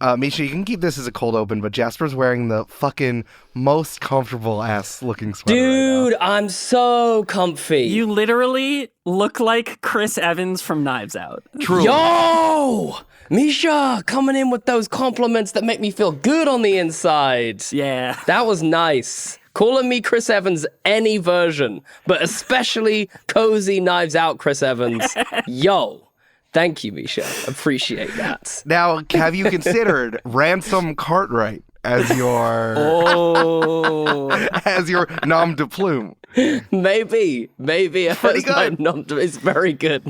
Mischa, you can keep this as a cold open, but Jasper's wearing the fucking most comfortable ass looking sweater. Dude, I'm so comfy. You literally look like Chris Evans from Knives Out. True. Yo! Mischa, coming in with those compliments that make me feel good on the inside. Yeah. That was nice. Calling me Chris Evans any version, but especially cozy Knives Out Chris Evans. Yo. Thank you, Mischa. Appreciate that. Now, have you considered Ransom Cartwright as your as your nom de plume? Maybe. Pretty good. It's very good.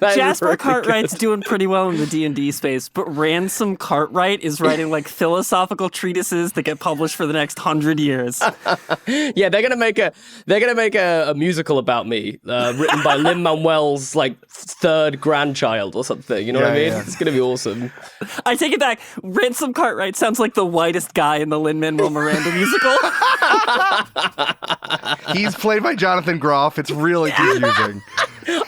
Jasper Cartwright's doing pretty well in the D&D space, but Ransom Cartwright is writing like philosophical treatises that get published for the next 100 years. Yeah, they're gonna make a musical about me, written by Lin-Manuel's like third grandchild or something. You know what I mean? Yeah. It's gonna be awesome. I take it back. Ransom Cartwright sounds like the whitest guy in the Lin-Manuel Miranda musical. He's played by Jonathan Groff. It's really confusing.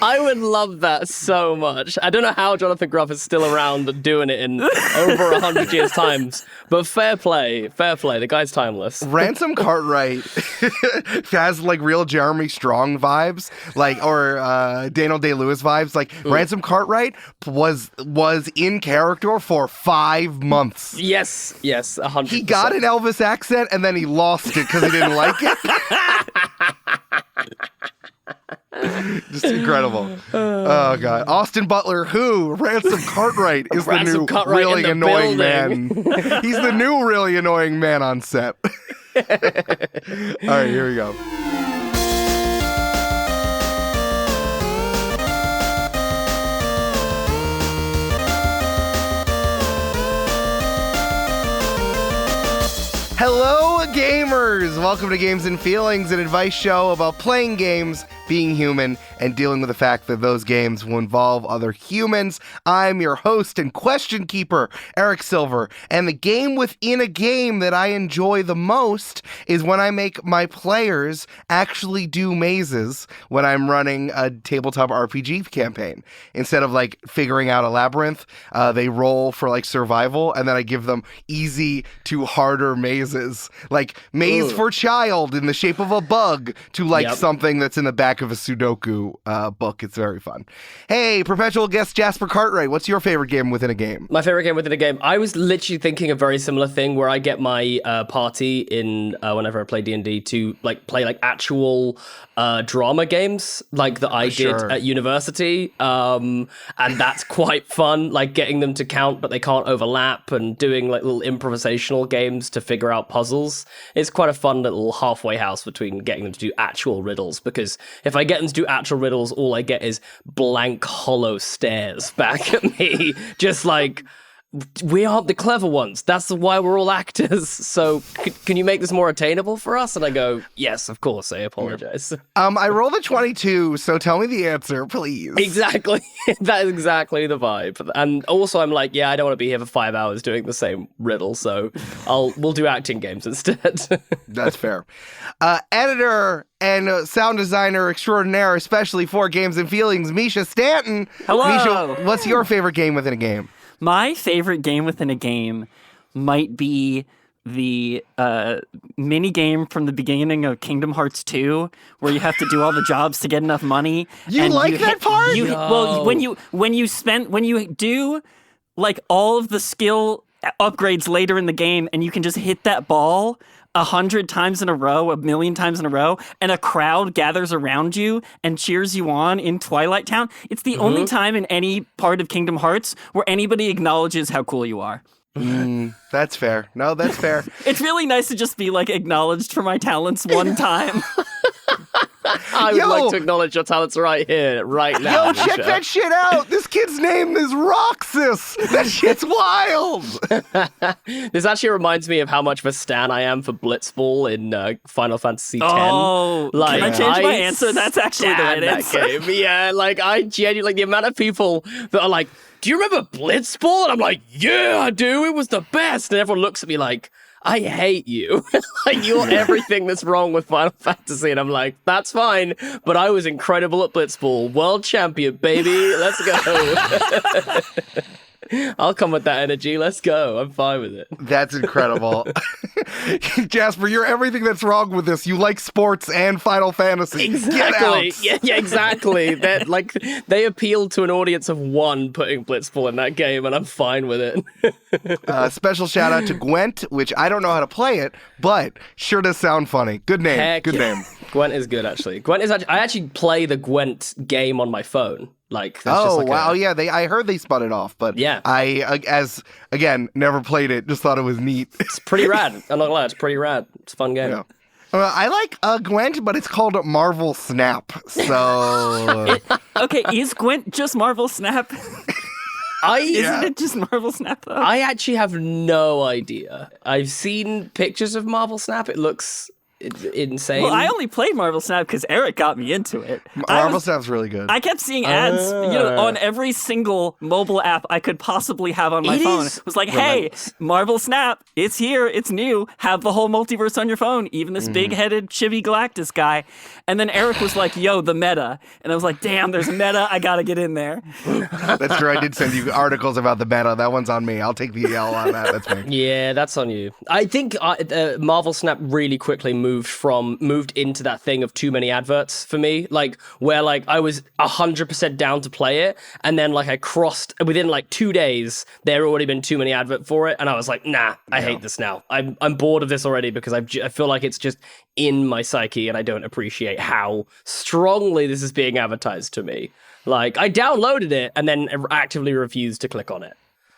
I would love that so much. I don't know how Jonathan Groff is still around doing it in over 100 years' times, but fair play. The guy's timeless. Ransom Cartwright has like real Jeremy Strong vibes, like or Daniel Day-Lewis vibes. Like Ransom Cartwright was in character for 5 months. Yes, 100%. He got an Elvis accent and then he lost it because he didn't like it. Just incredible. Oh god. Austin Butler, who? Ransom Cartwright is the new Cartwright really annoying building. man. He's the new really annoying man on set. All right, here we go. Hello, gamers! Welcome to Games and Feelings, an advice show about playing games, being human, and dealing with the fact that those games will involve other humans. I'm your host and question keeper, Eric Silver, and the game within a game that I enjoy the most is when I make my players actually do mazes when I'm running a tabletop RPG campaign. Instead of like figuring out a labyrinth, they roll for like survival, and then I give them easy to harder mazes. Like maze for child in the shape of a bug to like something that's in the back of a Sudoku book. It's very fun. Hey, perpetual guest Jasper Cartwright, what's your favorite game within a game? My favorite game within a game. I was literally thinking a very similar thing where I get my party in whenever I play D&D to like play like actual drama games like that I did at university. And that's quite fun, like getting them to count but they can't overlap and doing like little improvisational games to figure out puzzles. It's quite a fun little halfway house between getting them to do actual riddles, because if I get them to do actual riddles, all I get is blank, hollow stares back at me. Just like, we aren't the clever ones. That's why we're all actors. So can you make this more attainable for us? And I go, yes, of course. I apologize. I rolled a 22, so tell me the answer, please. Exactly. That is exactly the vibe. And also I'm like, I don't want to be here for 5 hours doing the same riddle. So we'll do acting games instead. That's fair. Editor and sound designer extraordinaire, especially for Games and Feelings, Mischa Stanton. Hello. Mischa, what's your favorite game within a game? My favorite game within a game might be the mini game from the beginning of Kingdom Hearts 2, where you have to do all the jobs to get enough money. You like that part? Well, when you do like all of the skill upgrades later in the game, and you can just hit that ball 100 times in a row, 1,000,000 times in a row, and a crowd gathers around you and cheers you on in Twilight Town. It's the only time in any part of Kingdom Hearts where anybody acknowledges how cool you are. That's fair. No, that's fair. It's really nice to just be like acknowledged for my talents one time. I would like to acknowledge your talents right here, right now. Yo, check that shit out. This kid's name is Roxas. That shit's wild. This actually reminds me of how much of a stan I am for Blitzball in Final Fantasy X. Oh, like, can I change my answer? That's actually the right answer. Game. Yeah, like I genuinely, like the amount of people that are like, do you remember Blitzball? And I'm like, yeah, I do. It was the best. And everyone looks at me like, I hate you. Like, you're everything that's wrong with Final Fantasy. And I'm like, that's fine. But I was incredible at Blitzball. World champion, baby. Let's go. I'll come with that energy. Let's go. I'm fine with it. That's incredible. Jasper, you're everything that's wrong with this. You like sports and Final Fantasy. Exactly. Yeah, exactly. They appealed to an audience of one putting Blitzball in that game, and I'm fine with it. Special shout out to Gwent, which I don't know how to play it, but sure does sound funny. Good name. Heck Good yeah. name. Gwent is good, actually. Gwent is I actually play the Gwent game on my phone. Like, wow, yeah. I heard they spun it off, but yeah. I, again, never played it. Just thought it was neat. It's pretty rad. I'm not gonna lie, it's pretty rad. It's a fun game. Yeah. I like Gwent, but it's called Marvel Snap. So Okay, is Gwent just Marvel Snap? Isn't it just Marvel Snap, though? I actually have no idea. I've seen pictures of Marvel Snap. It looks insane. Well, I only played Marvel Snap because Eric got me into it. Marvel Snap's really good. I kept seeing ads, on every single mobile app I could possibly have on my phone. It was like, hey, Marvel Snap, it's here, it's new. Have the whole multiverse on your phone, even this big-headed chibi Galactus guy. And then Eric was like, yo, the meta. And I was like, damn, there's a meta. I gotta get in there. That's true. I did send you articles about the meta. That one's on me. I'll take the L on that. That's me. Yeah, that's on you. I think Marvel Snap really quickly moved into that thing of too many adverts for me, like where like I was 100% down to play it, and then like I crossed within like 2 days there had already been too many advert for it, and I was like, nah, I hate this now. I'm bored of this already because I feel like it's just in my psyche, and I don't appreciate how strongly this is being advertised to me. Like, I downloaded it and then actively refused to click on it.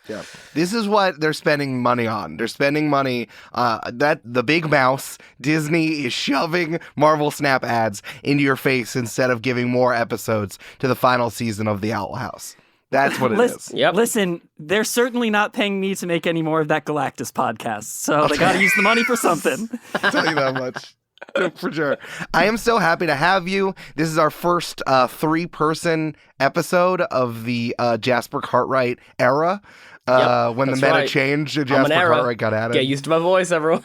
Yeah. This is what they're spending money on. They're spending money that the big mouse, Disney, is shoving Marvel Snap ads into your face instead of giving more episodes to the final season of The Owl House. That's what it is. Yep. Listen, they're certainly not paying me to make any more of that Galactus podcast, so they got to use the money for something. I'll tell you that much. For sure. I am so happy to have you. This is our first 3-person episode of the Jasper Cartwright era. When the meta changed and Jasper Cartwright got added. Get used to my voice, everyone.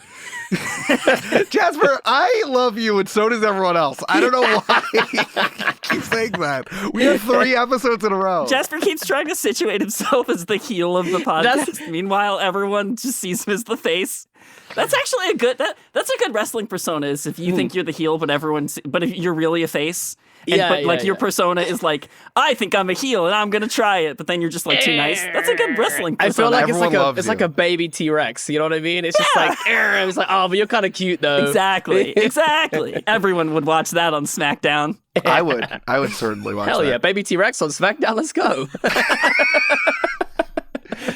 Jasper, I love you, and so does everyone else. I don't know why I keep saying that. We have 3 episodes in a row. Jasper keeps trying to situate himself as the heel of the podcast. Meanwhile, everyone just sees him as the face. That's actually that's a good wrestling persona, is if you think you're the heel, but if you're really a face. Your persona is like, I think I'm a heel and I'm gonna try it, but then you're just like too nice. That's a good wrestling persona. I feel like Everyone it's like a baby T-Rex. You know what I mean? It's just like, it's like, oh, but you're kind of cute though. Exactly. Everyone would watch that on SmackDown. I would certainly watch that. Hell yeah, baby T-Rex on SmackDown. Let's go.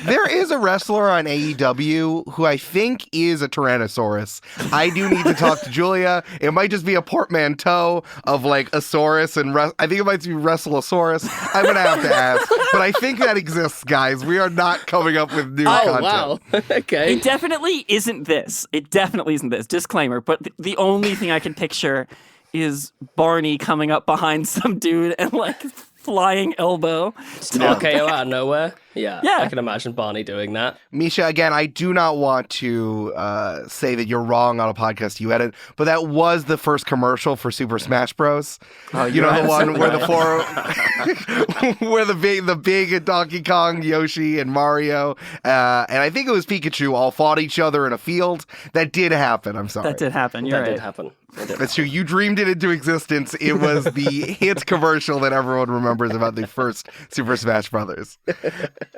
There is a wrestler on AEW who I think is a Tyrannosaurus. I do need to talk to Julia. It might just be a portmanteau of like a saurus and I think it might be Wrestleosaurus. I'm going to have to ask. But I think that exists, guys. We are not coming up with new content. Oh, wow. Okay. It definitely isn't this. Disclaimer. But the only thing I can picture is Barney coming up behind some dude and like flying elbow. RKO out of nowhere. Yeah. I can imagine Barney doing that. Mischa, again, I do not want to say that you're wrong on a podcast you edit, but that was the first commercial for Super Smash Bros. You know, the one where where the big Donkey Kong, Yoshi, and Mario, and I think it was Pikachu, all fought each other in a field. That did happen. I'm sorry. That did happen. That did happen. That's true. You dreamed it into existence. It was the hit commercial that everyone remembers about the first Super Smash Brothers.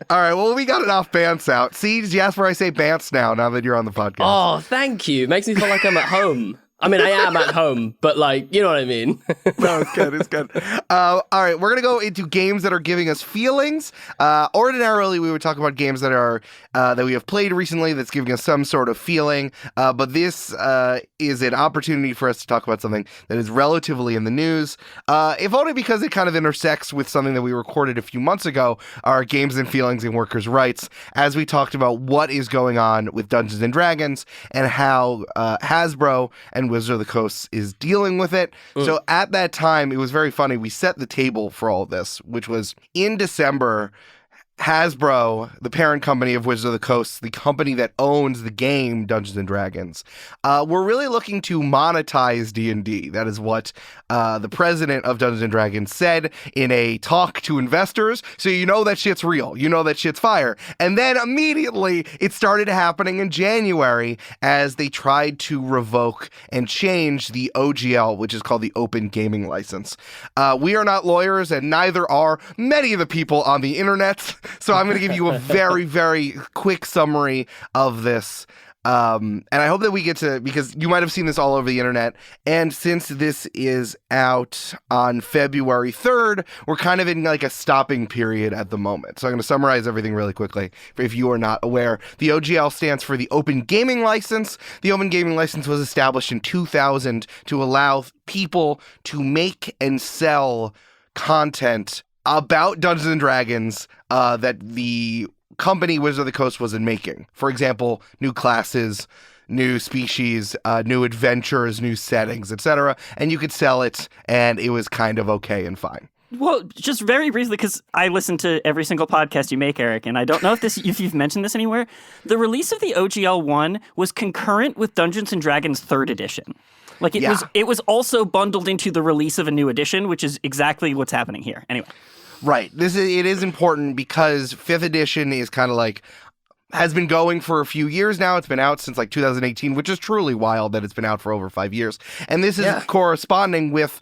All right, well, we got enough bants out. See, Jasper, I say bants now that you're on the podcast. Oh, thank you. Makes me feel like I'm at home. I mean, I am at home, but like, you know what I mean? No, it's good. It's good. All right, we're going to go into games that are giving us feelings. Ordinarily, we would talk about games that are that we have played recently that's giving us some sort of feeling. But this is an opportunity for us to talk about something that is relatively in the news, if only because it kind of intersects with something that we recorded a few months ago, our games and feelings and workers' rights, as we talked about what is going on with Dungeons and Dragons and how Hasbro and Wizard of the Coast is dealing with it. So at that time, it was very funny. We set the table for all of this, which was in December. Hasbro, the parent company of Wizards of the Coast, the company that owns the game Dungeons & Dragons, we're really looking to monetize D&D. That is what the president of Dungeons & Dragons said in a talk to investors. So you know that shit's real. You know that shit's fire. And then immediately it started happening in January as they tried to revoke and change the OGL, which is called the Open Gaming License. We are not lawyers, and neither are many of the people on the internet. So I'm going to give you a very, very quick summary of this. And I hope that we get to, because you might have seen this all over the internet. And since this is out on February 3rd, we're kind of in like a stopping period at the moment. So I'm going to summarize everything really quickly. If you are not aware, the OGL stands for the Open Gaming License. The Open Gaming License was established in 2000 to allow people to make and sell content about Dungeons & Dragons that the company Wizards of the Coast wasn't making. For example, new classes, new species, new adventures, new settings, etc. And you could sell it, and it was kind of okay and fine. Well, just very briefly, because I listen to every single podcast you make, Eric, and I don't know if you've mentioned this anywhere. The release of the OGL 1 was concurrent with Dungeons & Dragons 3rd edition. Like it was also bundled into the release of a new edition, which is exactly what's happening here. Anyway. Right. It is important because 5th edition is kind of like has been going for a few years now. It's been out since like 2018, which is truly wild that it's been out for over 5 years. And this is corresponding with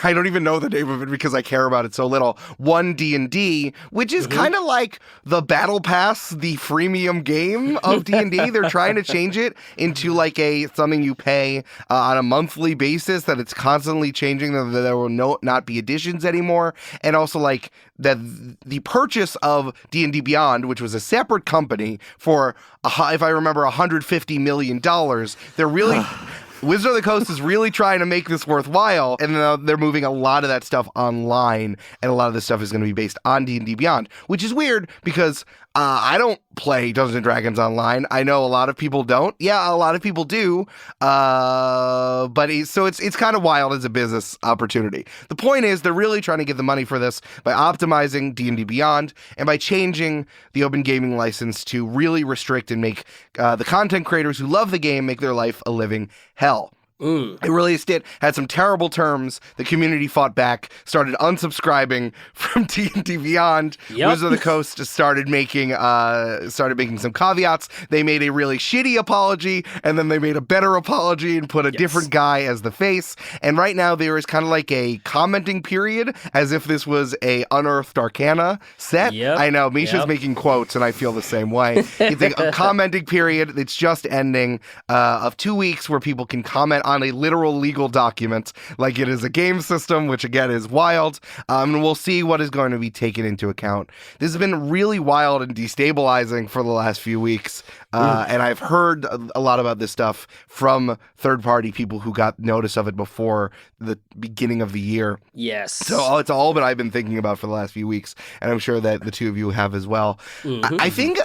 I don't even know the name of it because I care about it so little. 1 D&D, which is kind of like the Battle Pass, the freemium game of D&D. They're trying to change it into like something you pay on a monthly basis, that it's constantly changing, that there will not be additions anymore. And also like that the purchase of D&D Beyond, which was a separate company for, if I remember, $150 million, they're really... Wizards of the Coast is really trying to make this worthwhile, and they're moving a lot of that stuff online, and a lot of this stuff is going to be based on D&D Beyond, which is weird because I don't play Dungeons & Dragons online. I know a lot of people don't. Yeah, a lot of people do, but it's kind of wild as a business opportunity. The point is they're really trying to get the money for this by optimizing D&D Beyond and by changing the Open Gaming License to really restrict and make the content creators who love the game make their life a living hell. It really had some terrible terms. The community fought back, started unsubscribing from D&D Beyond. Wizards of the Coast started making some caveats. They made a really shitty apology, and then they made a better apology and put a different guy as the face. And right now there is kind of like a commenting period, as if this was a Unearthed Arcana set. I know, Mischa's making quotes, and I feel the same way. It's a commenting period that's just ending of 2 weeks where people can comment on a literal legal document like it is a game system, which again is wild. And we'll see what is going to be taken into account. This has been really wild and destabilizing for the last few weeks. And I've heard a lot about this stuff from third-party people who got notice of it before the beginning of the year. Yes. So it's all that I've been thinking about for the last few weeks, and I'm sure that the two of you have as well. I think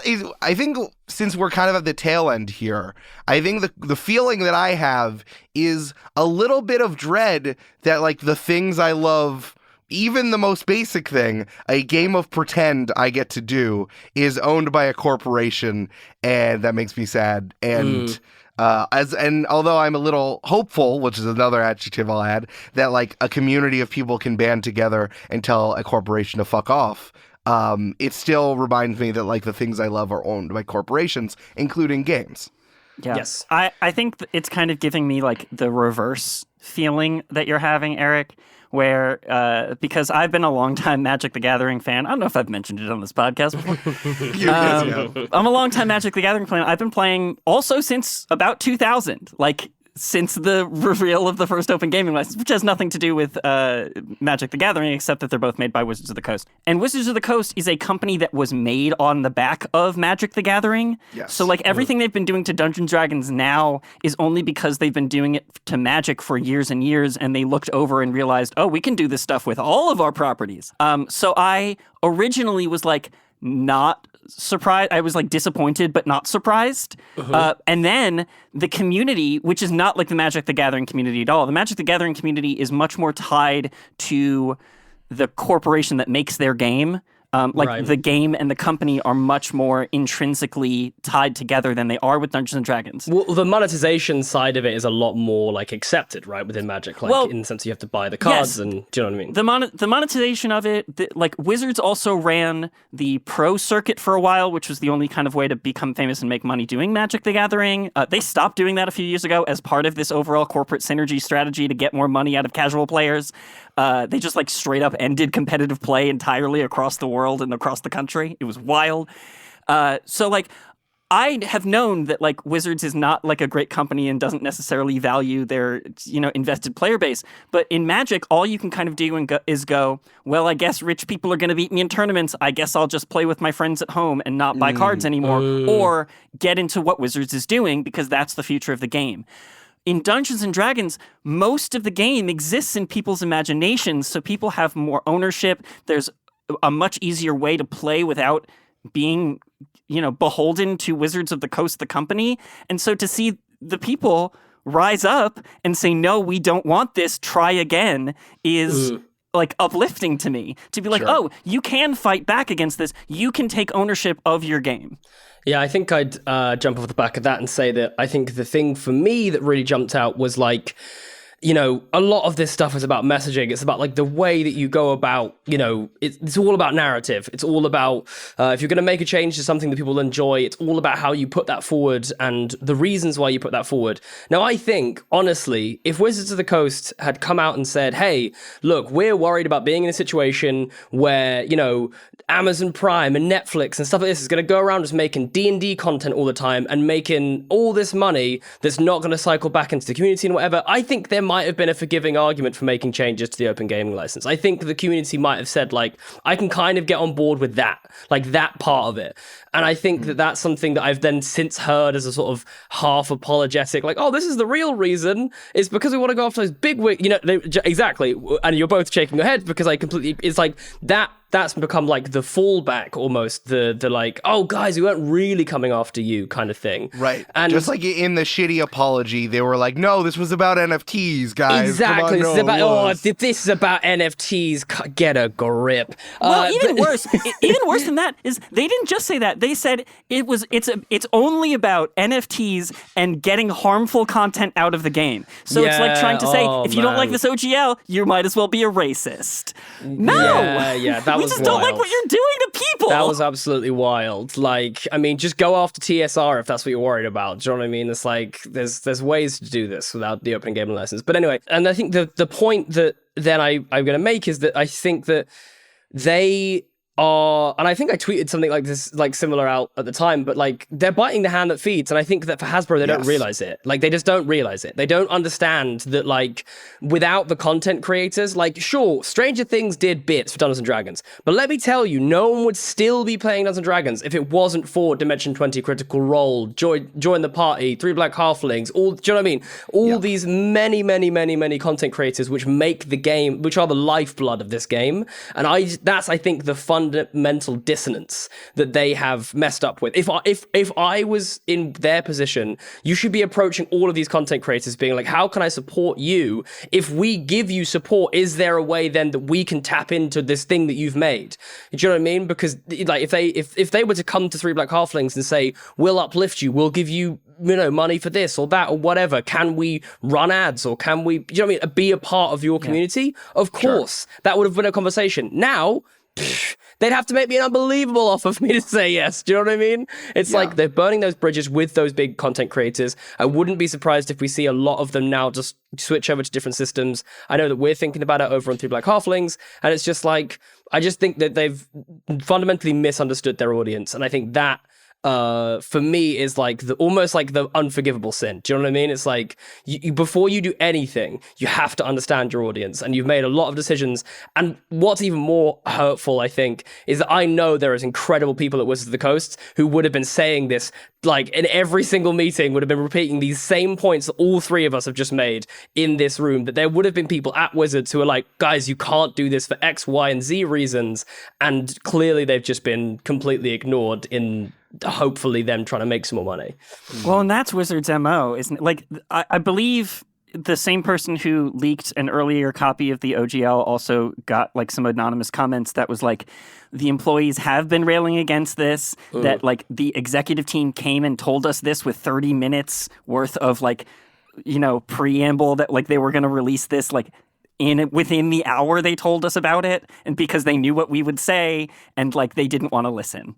since we're kind of at the tail end here, I think the feeling that I have is a little bit of dread that like the things I love, even the most basic thing, a game of pretend I get to do, is owned by a corporation, and that makes me sad. And although I'm a little hopeful, which is another adjective I'll add, that like a community of people can band together and tell a corporation to fuck off, it still reminds me that like the things I love are owned by corporations, including games. Yeah. Yes. I think it's kind of giving me like the reverse feeling that you're having, Eric, where because I've been a longtime Magic the Gathering fan. I don't know if I've mentioned it on this podcast before. I'm a longtime Magic the Gathering fan. I've been playing also since about 2000, like since the reveal of the first Open Gaming License, which has nothing to do with Magic the Gathering, except that they're both made by Wizards of the Coast. And Wizards of the Coast is a company that was made on the back of Magic the Gathering. Yes. So like everything they've been doing to Dungeons & Dragons now is only because they've been doing it to Magic for years and years, and they looked over and realized, oh, we can do this stuff with all of our properties. So I originally was like not surprised. I was like disappointed, but not surprised. And then the community, which is not like the Magic the Gathering community at all. The Magic the Gathering community is much more tied to the corporation that makes their game. Right. The game and the company are much more intrinsically tied together than they are with Dungeons and Dragons. Well, the monetization side of it is a lot more like accepted, right, within Magic. Like in the sense you have to buy the cards, yes, and do you know what I mean? The monetization of it, like Wizards also ran the pro circuit for a while, which was the only kind of way to become famous and make money doing Magic the Gathering. They stopped doing that a few years ago as part of this overall corporate synergy strategy to get more money out of casual players. They just like straight up ended competitive play entirely across the world and across the country. It was wild. So like I have known that like Wizards is not like a great company and doesn't necessarily value their, invested player base. But in Magic, all you can kind of do is go, well, I guess rich people are going to beat me in tournaments. I guess I'll just play with my friends at home and not buy cards anymore, or get into what Wizards is doing because that's the future of the game. In Dungeons and Dragons, most of the game exists in people's imaginations, so people have more ownership. There's a much easier way to play without being, beholden to Wizards of the Coast, the company. And so to see the people rise up and say, no, we don't want this, try again, is like uplifting to me. To be like, oh, you can fight back against this. You can take ownership of your game. Yeah, I think I'd jump off the back of that and say that I think the thing for me that really jumped out was like, a lot of this stuff is about messaging. It's about like the way that you go about, it's all about narrative. It's all about if you're going to make a change to something that people will enjoy, it's all about how you put that forward and the reasons why you put that forward. Now, I think, honestly, if Wizards of the Coast had come out and said, hey, look, we're worried about being in a situation where, Amazon Prime and Netflix and stuff like this is going to go around just making D&D content all the time and making all this money that's not going to cycle back into the community and whatever, I think there might have been a forgiving argument for making changes to the open gaming license. I think the community might have said, like, I can kind of get on board with that, like that part of it. And I think that that's something that I've then since heard as a sort of half apologetic, like, oh, this is the real reason. It's because we want to go after those big, exactly. And you're both shaking your heads because it's like that's become like the fallback almost, the like, oh, guys, we weren't really coming after you kind of thing. Right. And just like in the shitty apology, they were like, no, this was about NFTs, guys. Exactly. Come on, if this is about NFTs, get a grip. Well, even worse than that is they didn't just say that. They said it's only about NFTs and getting harmful content out of the game. So it's like trying to say, if you don't like this OGL, you might as well be a racist. No. Yeah, that we was just wild. don't like what you're doing to people. That was absolutely wild. Like, I mean, just go after TSR if that's what you're worried about. Do you know what I mean? It's like there's ways to do this without the open gaming license. But anyway, and I think the point that then I'm going to make is that I think that they are, and I think I tweeted something like this, like similar out at the time, but like they're biting the hand that feeds. And I think that for Hasbro, they don't realize it. Like they just don't realize it. They don't understand that like without the content creators, like sure, Stranger Things did bits for Dungeons and Dragons, but let me tell you, no one would still be playing Dungeons and Dragons if it wasn't for Dimension 20 Critical Role, Join the Party, Three Black Halflings, all, do you know what I mean? All these many content creators which make the game, which are the lifeblood of this game. And that's, I think, the fundamental dissonance that they have messed up with. If I was in their position, you should be approaching all of these content creators being like, how can I support you? If we give you support, is there a way then that we can tap into this thing that you've made? Do you know what I mean? Because like if they were to come to Three Black Halflings and say, we'll uplift you, we'll give you money for this or that or whatever, can we run ads or can we, you know what I mean, be a part of your community? Of course, that would have been a conversation. Now, they'd have to make me an unbelievable offer for me to say yes. Do you know what I mean? It's like they're burning those bridges with those big content creators. I wouldn't be surprised if we see a lot of them now just switch over to different systems. I know that we're thinking about it over on Three Black Halflings, and it's just like, I just think that they've fundamentally misunderstood their audience. And I think that for me is like almost like the unforgivable sin. Do you know what I mean? It's like you, before you do anything, you have to understand your audience, and you've made a lot of decisions. And what's even more hurtful, I think, is that I know there is incredible people at Wizards of the Coast who would have been saying this, like in every single meeting, would have been repeating these same points that all three of us have just made in this room, that there would have been people at Wizards who are like, guys, you can't do this for X, Y, and Z reasons. And clearly they've just been completely ignored in hopefully them trying to make some more money. Well, and that's Wizards' MO, isn't it? Like, I believe the same person who leaked an earlier copy of the OGL also got like some anonymous comments that was like, the employees have been railing against this, that like the executive team came and told us this with 30 minutes worth of like, preamble that like they were going to release this like within the hour they told us about it, and because they knew what we would say and like they didn't want to listen.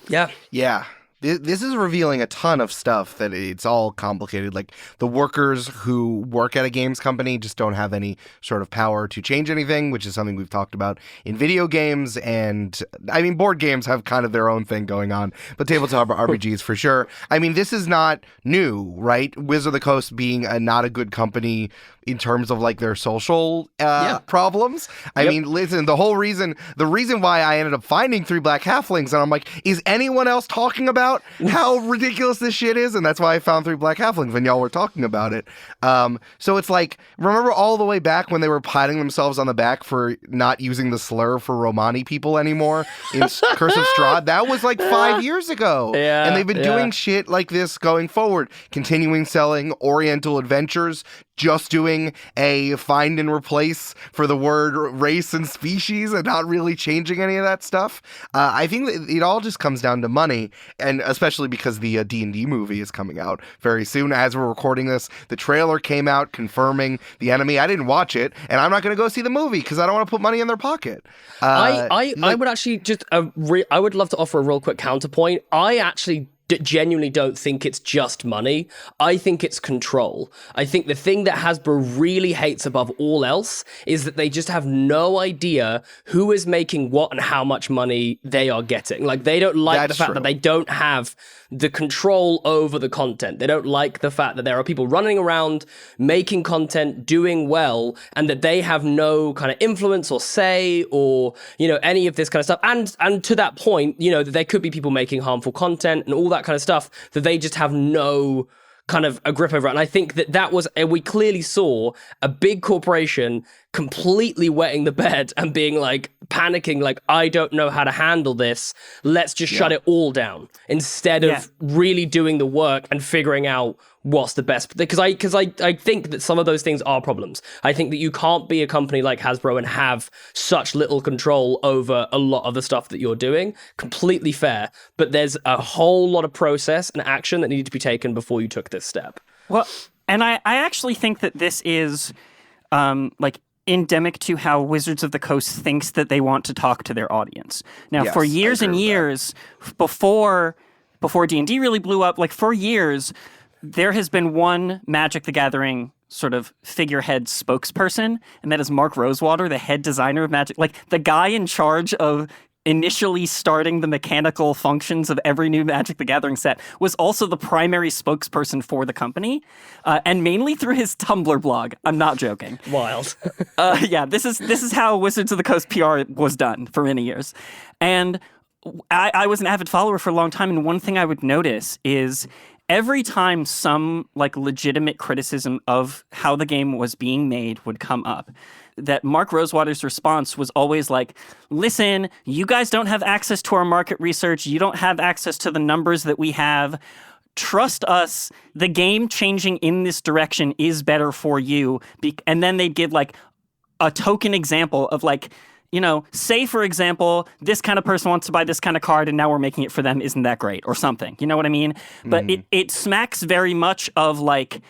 Yeah. This is revealing a ton of stuff that it's all complicated. Like the workers who work at a games company just don't have any sort of power to change anything, which is something we've talked about in video games. And I mean, board games have kind of their own thing going on, but tabletop RPGs for sure. I mean, this is not new, right? Wizard of the Coast being not a good company in terms of like their social problems. I mean, listen, the reason why I ended up finding 3 Black Halflings, and I'm like, is anyone else talking about how ridiculous this shit is? And that's why I found 3 Black Halflings when y'all were talking about it. So it's like, remember all the way back when they were patting themselves on the back for not using the slur for Romani people anymore in Curse of Strahd? That was like 5 years ago. Yeah, and they've been doing shit like this going forward, continuing selling Oriental Adventures, just doing a find and replace for the word race and species and not really changing any of that stuff. I think that it all just comes down to money, and especially because the D&D movie is coming out very soon. As we're recording this, the trailer came out confirming the enemy. I didn't watch it, and I'm not going to go see the movie because I don't want to put money in their pocket. I would actually just, I would love to offer a real quick counterpoint. I actually genuinely don't think it's just money. I think it's control. I think the thing that Hasbro really hates above all else is that they just have no idea who is making what and how much money they are getting. Like, they don't like the fact that they don't have the control over the content. They don't like the fact that there are people running around making content, doing well, and that they have no kind of influence or say or, any of this kind of stuff. And to that point, that there could be people making harmful content and all that kind of stuff that they just have no kind of a grip over it. And I think that was, we clearly saw a big corporation completely wetting the bed and being like, panicking, like, I don't know how to handle this. Let's just shut it all down instead of really doing the work and figuring out what's the best. Because I think that some of those things are problems. I think that you can't be a company like Hasbro and have such little control over a lot of the stuff that you're doing. Completely fair. But there's a whole lot of process and action that needed to be taken before you took this step. Well, and I actually think that this is like endemic to how Wizards of the Coast thinks that they want to talk to their audience. Now, for years and years, before D&D really blew up, like for years, there has been one Magic the Gathering sort of figurehead spokesperson, and that is Mark Rosewater, the head designer of Magic. Like, the guy in charge of initially starting the mechanical functions of every new Magic the Gathering set was also the primary spokesperson for the company, and mainly through his Tumblr blog. I'm not joking. Wild. This is how Wizards of the Coast PR was done for many years. And I was an avid follower for a long time, and one thing I would notice is every time some like legitimate criticism of how the game was being made would come up, that Mark Rosewater's response was always like, listen, you guys don't have access to our market research. You don't have access to the numbers that we have. Trust us. The game changing in this direction is better for you. And then they'd give like a token example of like, say, for example, this kind of person wants to buy this kind of card and now we're making it for them. Isn't that great? Or something. You know what I mean? But it smacks very much of like,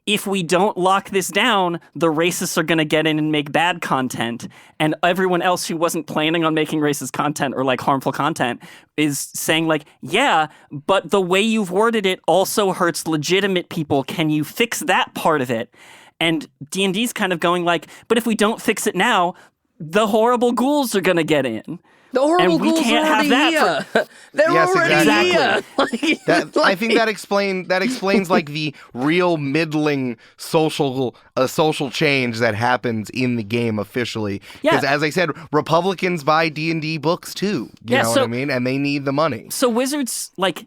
if we don't lock this down, the racists are going to get in and make bad content. And everyone else who wasn't planning on making racist content or like harmful content is saying like, yeah, but the way you've worded it also hurts legitimate people. Can you fix that part of it? And D&D's kind of going like, but if we don't fix it now, the horrible ghouls are going to get in. The horrible ghouls can't are already have that here. They're already here. I think that explains like the real middling social change that happens in the game officially. Because as I said, Republicans buy D&D books too. You know what I mean? And they need the money. So Wizards, like,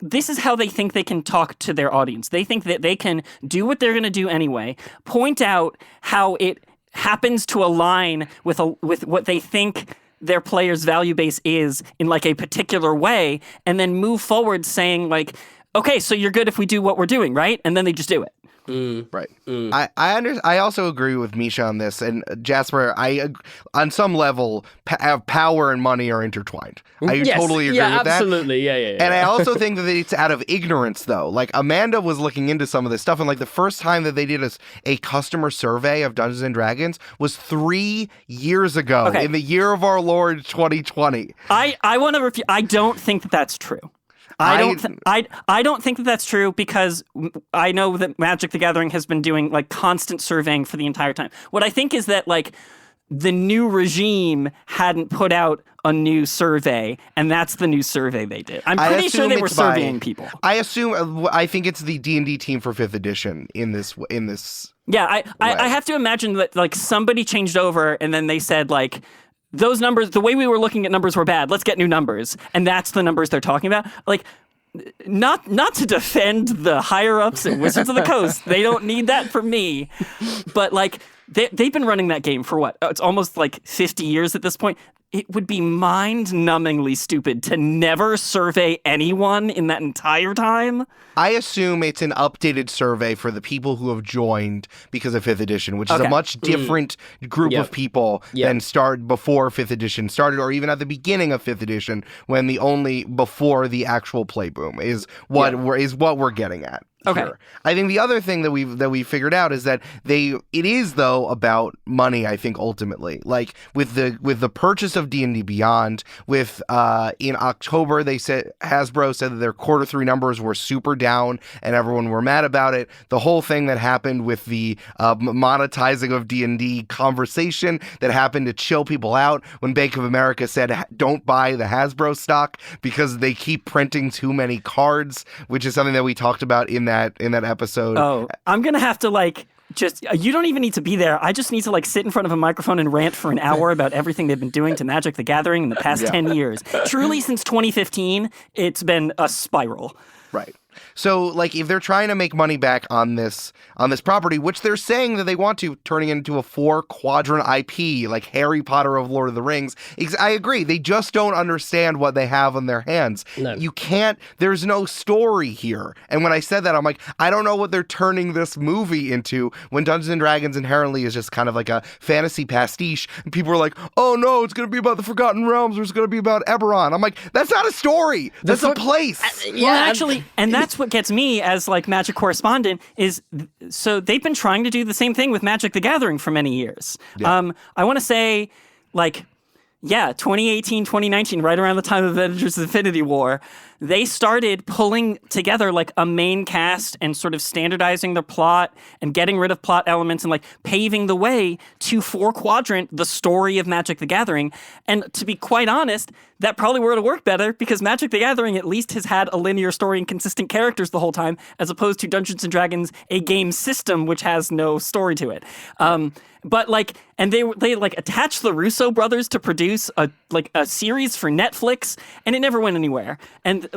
this is how they think they can talk to their audience. They think that they can do what they're going to do anyway, point out how it happens to align with what they think their players' value base is in like a particular way, and then move forward saying like, okay, so you're good if we do what we're doing, right? And then they just do it. Right. I also agree with Mischa on this, and Jasper. On some level, power and money are intertwined. I totally agree with that. Absolutely. Yeah. And I also think that it's out of ignorance, though. Like Amanda was looking into some of this stuff, and like the first time that they did a customer survey of Dungeons and Dragons was 3 years ago, in the year of our Lord 2020. I want to refute. I don't think that that's true. I don't think that that's true because I know that Magic the Gathering has been doing like constant surveying for the entire time. What I think is that like the new regime hadn't put out a new survey, and that's the new survey they did. I'm pretty sure they were surveying people. I think it's the D&D team for 5th edition in this. Yeah, I have to imagine that like somebody changed over and then they said like, those numbers, the way we were looking at numbers were bad. Let's get new numbers. And that's the numbers they're talking about. Like, not to defend the higher-ups at Wizards of the Coast. They don't need that from me. But, like, they've been running that game for what? It's almost like 50 years at this point. It would be mind-numbingly stupid to never survey anyone in that entire time. I assume it's an updated survey for the people who have joined because of 5th edition, which is a much different group of people than before 5th edition started, or even at the beginning of 5th edition, when before the actual play boom is what we're getting at. Okay. Here. I think the other thing that we figured out is that it is though about money. I think ultimately, like with the purchase of D&D Beyond, in October Hasbro said that their Q3 numbers were super down and everyone were mad about it. The whole thing that happened with the monetizing of D&D conversation that happened to chill people out when Bank of America said don't buy the Hasbro stock because they keep printing too many cards, which is something that we talked about in that episode. Oh, I'm gonna have to you don't even need to be there. I just need to sit in front of a microphone and rant for an hour about everything they've been doing to Magic the Gathering in the past 10 years. Truly, since 2015, it's been a spiral. Right. So, if they're trying to make money back on this property, which they're saying that they want to, turning it into a 4-quadrant IP, like Harry Potter of Lord of the Rings, I agree. They just don't understand what they have on their hands. No. You can't, there's no story here. And when I said that, I'm like, I don't know what they're turning this movie into when Dungeons & Dragons inherently is just kind of like a fantasy pastiche. And people are like, oh no, it's going to be about the Forgotten Realms, or it's going to be about Eberron. I'm like, that's not a story. That's a place. Well, actually, and that's what gets me as Magic correspondent is, so they've been trying to do the same thing with Magic the Gathering for many years. Yeah. I want to say 2018, 2019, right around the time of Avengers Infinity War, they started pulling together a main cast and sort of standardizing their plot and getting rid of plot elements and paving the way to 4-quadrant the story of Magic the Gathering. And to be quite honest, that probably would have worked better because Magic the Gathering at least has had a linear story and consistent characters the whole time, as opposed to Dungeons and Dragons, a game system which has no story to it. But and they attached the Russo brothers to produce a series for Netflix, and it never went anywhere. And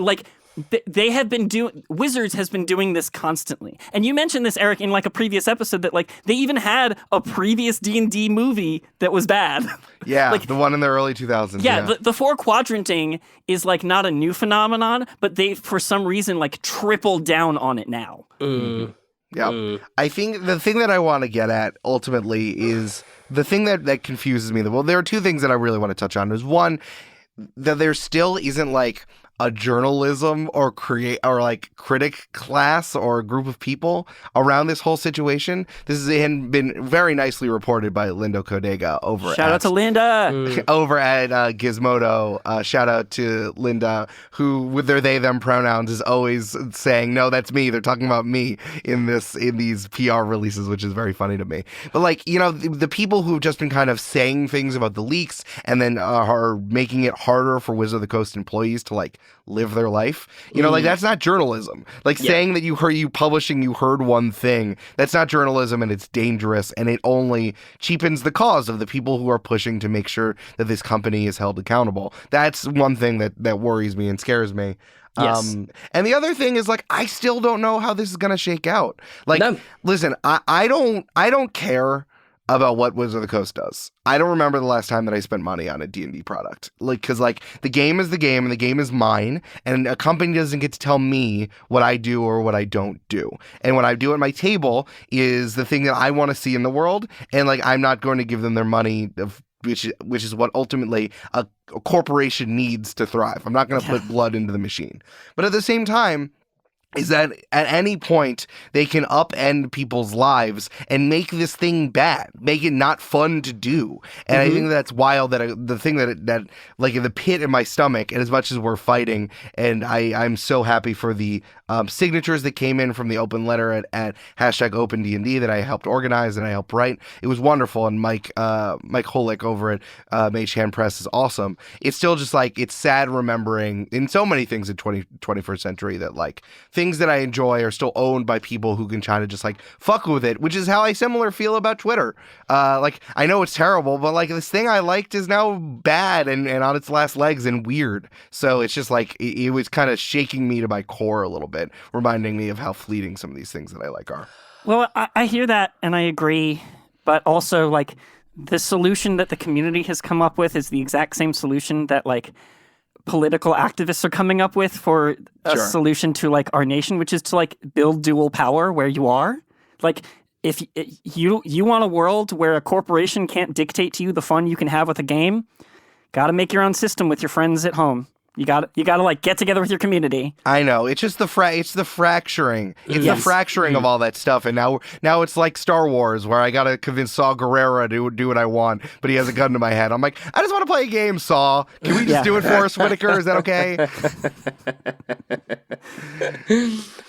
they have been Wizards has been doing this constantly. And you mentioned this, Eric, in a previous episode that they even had a previous D&D movie that was bad. Yeah, the one in the early 2000s. Yeah, the 4-quadranting is not a new phenomenon, but they for some reason tripled down on it now. Yeah. I think the thing that I want to get at ultimately is the thing that confuses me. Well, there are two things that I really want to touch on. There's one, that there still isn't a journalism or critic class or a group of people around this whole situation. This has been very nicely reported by Linda Codega over Shout out to Linda! Over at Gizmodo. Shout out to Linda, who with their they them pronouns is always saying, no, that's me. They're talking about me in these PR releases, which is very funny to me. But the people who've just been kind of saying things about the leaks and then are making it harder for Wizard of the Coast employees to live their life. That's not journalism. Saying that you heard one thing, that's not journalism, and it's dangerous, and it only cheapens the cause of the people who are pushing to make sure that this company is held accountable. That's one thing that worries me and scares me. Yes. And the other thing is I still don't know how this is going to shake out. No. Listen, I don't care about what Wizard of the Coast does. I don't remember the last time that I spent money on a D&D product. Like, because like the game is the game and the game is mine, and a company doesn't get to tell me what I do or what I don't do. And what I do at my table is the thing that I want to see in the world, and like I'm not going to give them their money which is what ultimately a corporation needs to thrive. I'm not going to put blood into the machine. But at the same time, is that at any point they can upend people's lives and make this thing bad, make it not fun to do. And I think that's wild, that the thing that like in the pit in my stomach, and as much as we're fighting, and I'm so happy for the signatures that came in from the open letter at #OpenDND that I helped organize and I helped write. It was wonderful. And Mike Holick over at Mage Hand Press is awesome. It's still just like, it's sad remembering in so many things in 21st century that like things that I enjoy are still owned by people who can try to just like fuck with it, which is how I similar feel about Twitter. Like I know it's terrible, but like this thing I liked is now bad and on its last legs and weird. So it's just like, it was kind of shaking me to my core a little bit, reminding me of how fleeting some of these things that I like are. Well, I hear that and I agree, but also like the solution that the community has come up with is the exact same solution that like political activists are coming up with for a solution to like our nation, which is to like build dual power where you are. Like if you want a world where a corporation can't dictate to you the fun you can have with a game, got to make your own system with your friends at home. You got to like get together with your community. I know. It's just the fracturing. It's the fracturing of all that stuff. And now it's like Star Wars, where I got to convince Saw Gerrera to do what I want, but he has a gun to my head. I'm like, I just want to play a game, Saw. Can we just do it for us, Whitaker? Is that okay?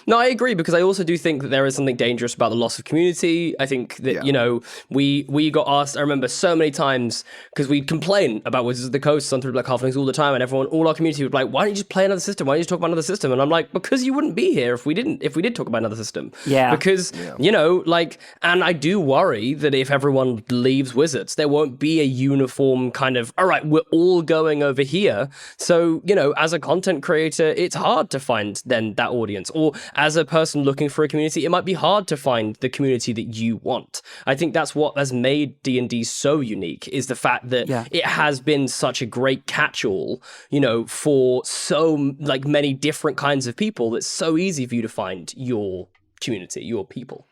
No, I agree, because I also do think that there is something dangerous about the loss of community. I think that, you know, we got asked, I remember so many times, because we'd complain about Wizards of the Coast on Through Black Halflings all the time, and all our community would be like, why don't you just play another system? Why don't you just talk about another system? And I'm like, because you wouldn't be here if we did talk about another system. Yeah. Because, you know, like, and I do worry that if everyone leaves Wizards, there won't be a uniform kind of, all right, we're all going over here. So, you know, as a content creator, it's hard to find then that audience. Or as a person looking for a community, it might be hard to find the community that you want. I think that's what has made D&D so unique, is the fact that it has been such a great catch-all, you know, for so like many different kinds of people, that's so easy for you to find your community, your people.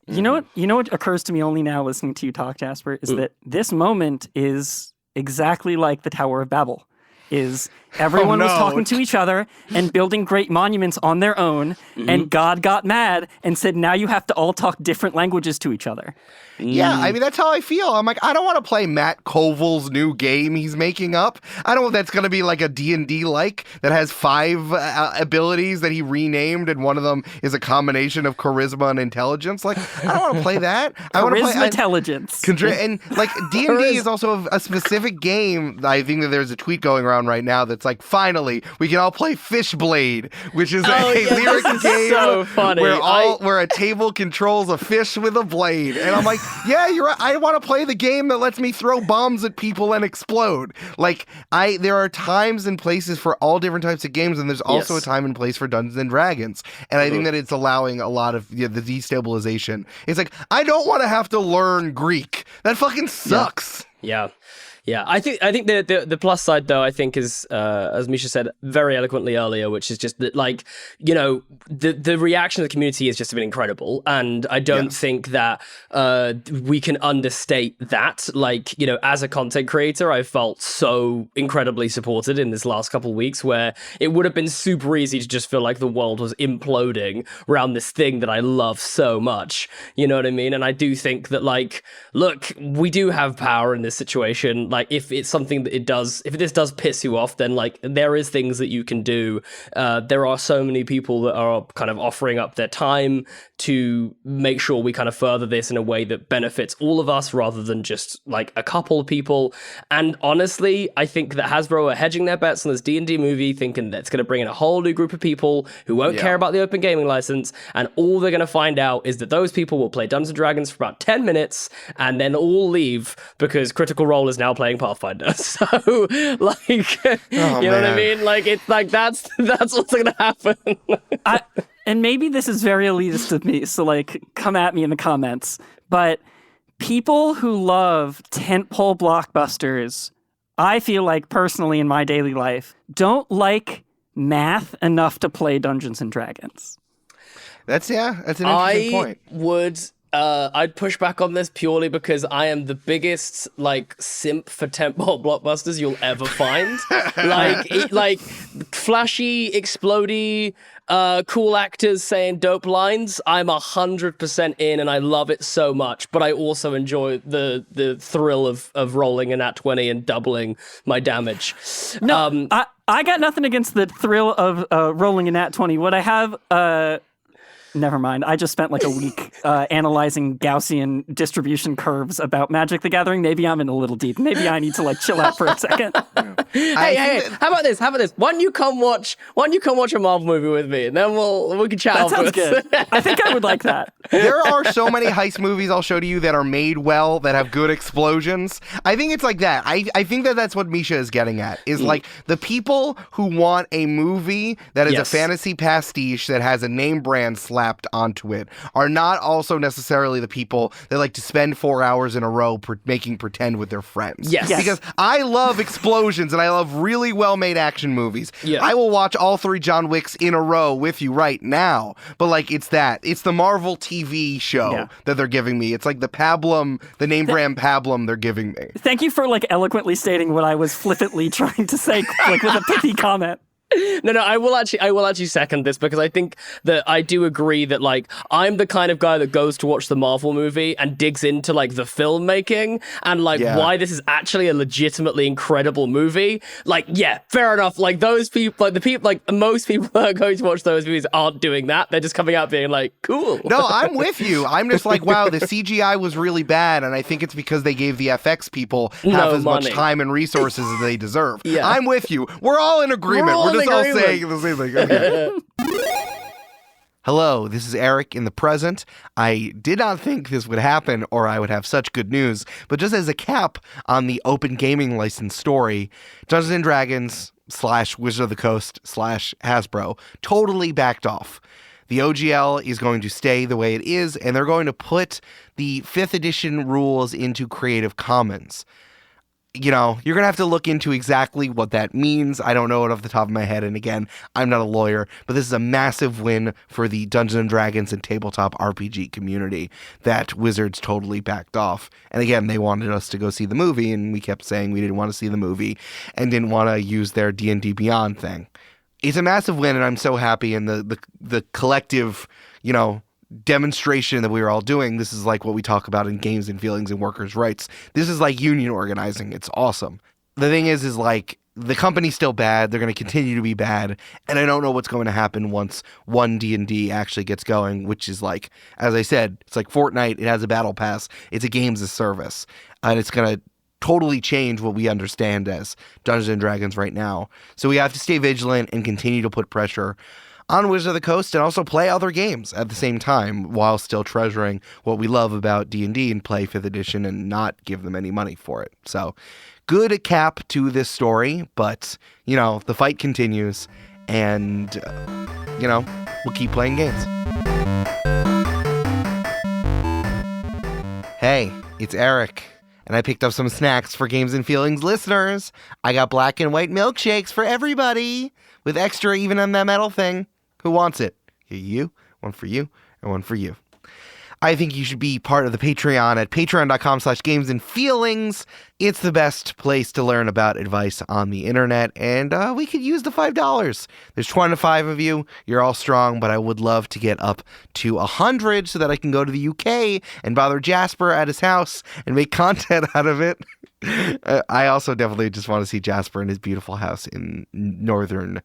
You know what occurs to me only now listening to you talk, Jasper, is that this moment is exactly like the Tower of Babel. Is everyone was talking to each other and building great monuments on their own, and God got mad and said, now you have to all talk different languages to each other. Yeah, I mean, that's how I feel. I'm like, I don't want to play Matt Koval's new game he's making up. I don't know if that's going to be like a D&D-like that has 5 abilities that he renamed, and one of them is a combination of charisma and intelligence. Like, I don't want to play that. I want to play intelligence. And like, D&D is also a specific game. I think that there's a tweet going around right now that's like, finally, we can all play Fishblade, which is a lyric game so funny. where a table controls a fish with a blade. And I'm like, yeah, you're right. I want to play the game that lets me throw bombs at people and explode. Like, there are times and places for all different types of games, and there's also a time and place for Dungeons and Dragons. And I think that it's allowing a lot of the destabilization. It's like, I don't want to have to learn Greek. That fucking sucks. Yeah. Yeah, I think the plus side, though, I think is, as Mischa said very eloquently earlier, which is just that, like, you know, the reaction of the community has just been incredible. And I don't think that we can understate that. Like, you know, as a content creator, I felt so incredibly supported in this last couple of weeks, where it would have been super easy to just feel like the world was imploding around this thing that I love so much. You know what I mean? And I do think that, like, look, we do have power in this situation. Like, if it's something that if this does piss you off, then like there is things that you can do. There are so many people that are kind of offering up their time to make sure we kind of further this in a way that benefits all of us rather than just like a couple of people. And honestly, I think that Hasbro are hedging their bets on this D&D movie, thinking that it's going to bring in a whole new group of people who won't care about the open gaming license, and all they're going to find out is that those people will play Dungeons & Dragons for about 10 minutes and then all leave because Critical Role is now playing Pathfinder. So, like, you know what I mean? Like, it's like, that's what's going to happen. And maybe this is very elitist of me, so, like, come at me in the comments, but people who love tentpole blockbusters, I feel like personally in my daily life, don't like math enough to play Dungeons and Dragons. That's an interesting point. I'd push back on this purely because I am the biggest simp for tentpole blockbusters you'll ever find. like flashy, explodey, cool actors saying dope lines. I'm 100% in, and I love it so much. But I also enjoy the thrill of rolling a nat 20 and doubling my damage. No, I got nothing against the thrill of rolling a nat 20. What I have. Never mind. I just spent like a week analyzing Gaussian distribution curves about Magic the Gathering. Maybe I'm in a little deep. Maybe I need to chill out for a second. Hey, how about this? Why don't you come watch a Marvel movie with me, and then we can chat. That sounds good. I think I would like that. There are so many heist movies I'll show to you that are made well, that have good explosions. I think it's like that. I think that's what Mischa is getting at, is the people who want a movie that is a fantasy pastiche that has a name brand slapped onto it are not also necessarily the people that like to spend 4 hours in a row making pretend with their friends. Yes. Because I love explosions and I love really well-made action movies. Yeah. I will watch all 3 John Wicks in a row with you right now. But it's the Marvel TV show that they're giving me. It's like the pablum, the name brand pablum they're giving me. Thank you for eloquently stating what I was flippantly trying to say with a pithy comment. No, I will actually second this, because I think that I do agree that I'm the kind of guy that goes to watch the Marvel movie and digs into the filmmaking and why this is actually a legitimately incredible movie. Fair enough. Those people, most people that are going to watch those movies aren't doing that. They're just coming out being cool. No, I'm with you. I'm just wow, the CGI was really bad, and I think it's because they gave the FX people half as much time and resources as they deserve. Yeah. I'm with you. We're all in agreement. We're just all saying the same thing. Okay. Hello, this is Eric in the present. I did not think this would happen or I would have such good news, but just as a cap on the open gaming license story, Dungeons & Dragons / Wizard of the Coast / Hasbro totally backed off. The OGL is going to stay the way it is, and they're going to put the 5th edition rules into Creative Commons. You're going to have to look into exactly what that means. I don't know it off the top of my head. And again, I'm not a lawyer, but this is a massive win for the Dungeons & Dragons and tabletop RPG community that Wizards totally backed off. And again, they wanted us to go see the movie, and we kept saying we didn't want to see the movie and didn't want to use their D&D Beyond thing. It's a massive win, and I'm so happy. And the collective, demonstration that we were all doing, this is what we talk about in Games and Feelings and Workers' Rights. This is union organizing. It's awesome. The thing is the company's still bad. They're going to continue to be bad, and I don't know what's going to happen once one D&D actually gets going, which is as I said, it's like Fortnite. It has a battle pass. It's a games as service, and it's going to totally change what we understand as Dungeons & Dragons right now. So we have to stay vigilant and continue to put pressure on Wizard of the Coast and also play other games at the same time while still treasuring what we love about D&D and play 5th edition and not give them any money for it. So good cap to this story, but, the fight continues and, we'll keep playing games. Hey, it's Eric, and I picked up some snacks for Games and Feelings listeners. I got black and white milkshakes for everybody with extra even on that metal thing. Who wants it? You, one for you, and one for you. I think you should be part of the Patreon at patreon.com/gamesandfeelings. It's the best place to learn about advice on the internet, and we could use the $5. There's 25 of you. You're all strong, but I would love to get up to 100 so that I can go to the UK and bother Jasper at his house and make content out of it. I also definitely just want to see Jasper in his beautiful house in northern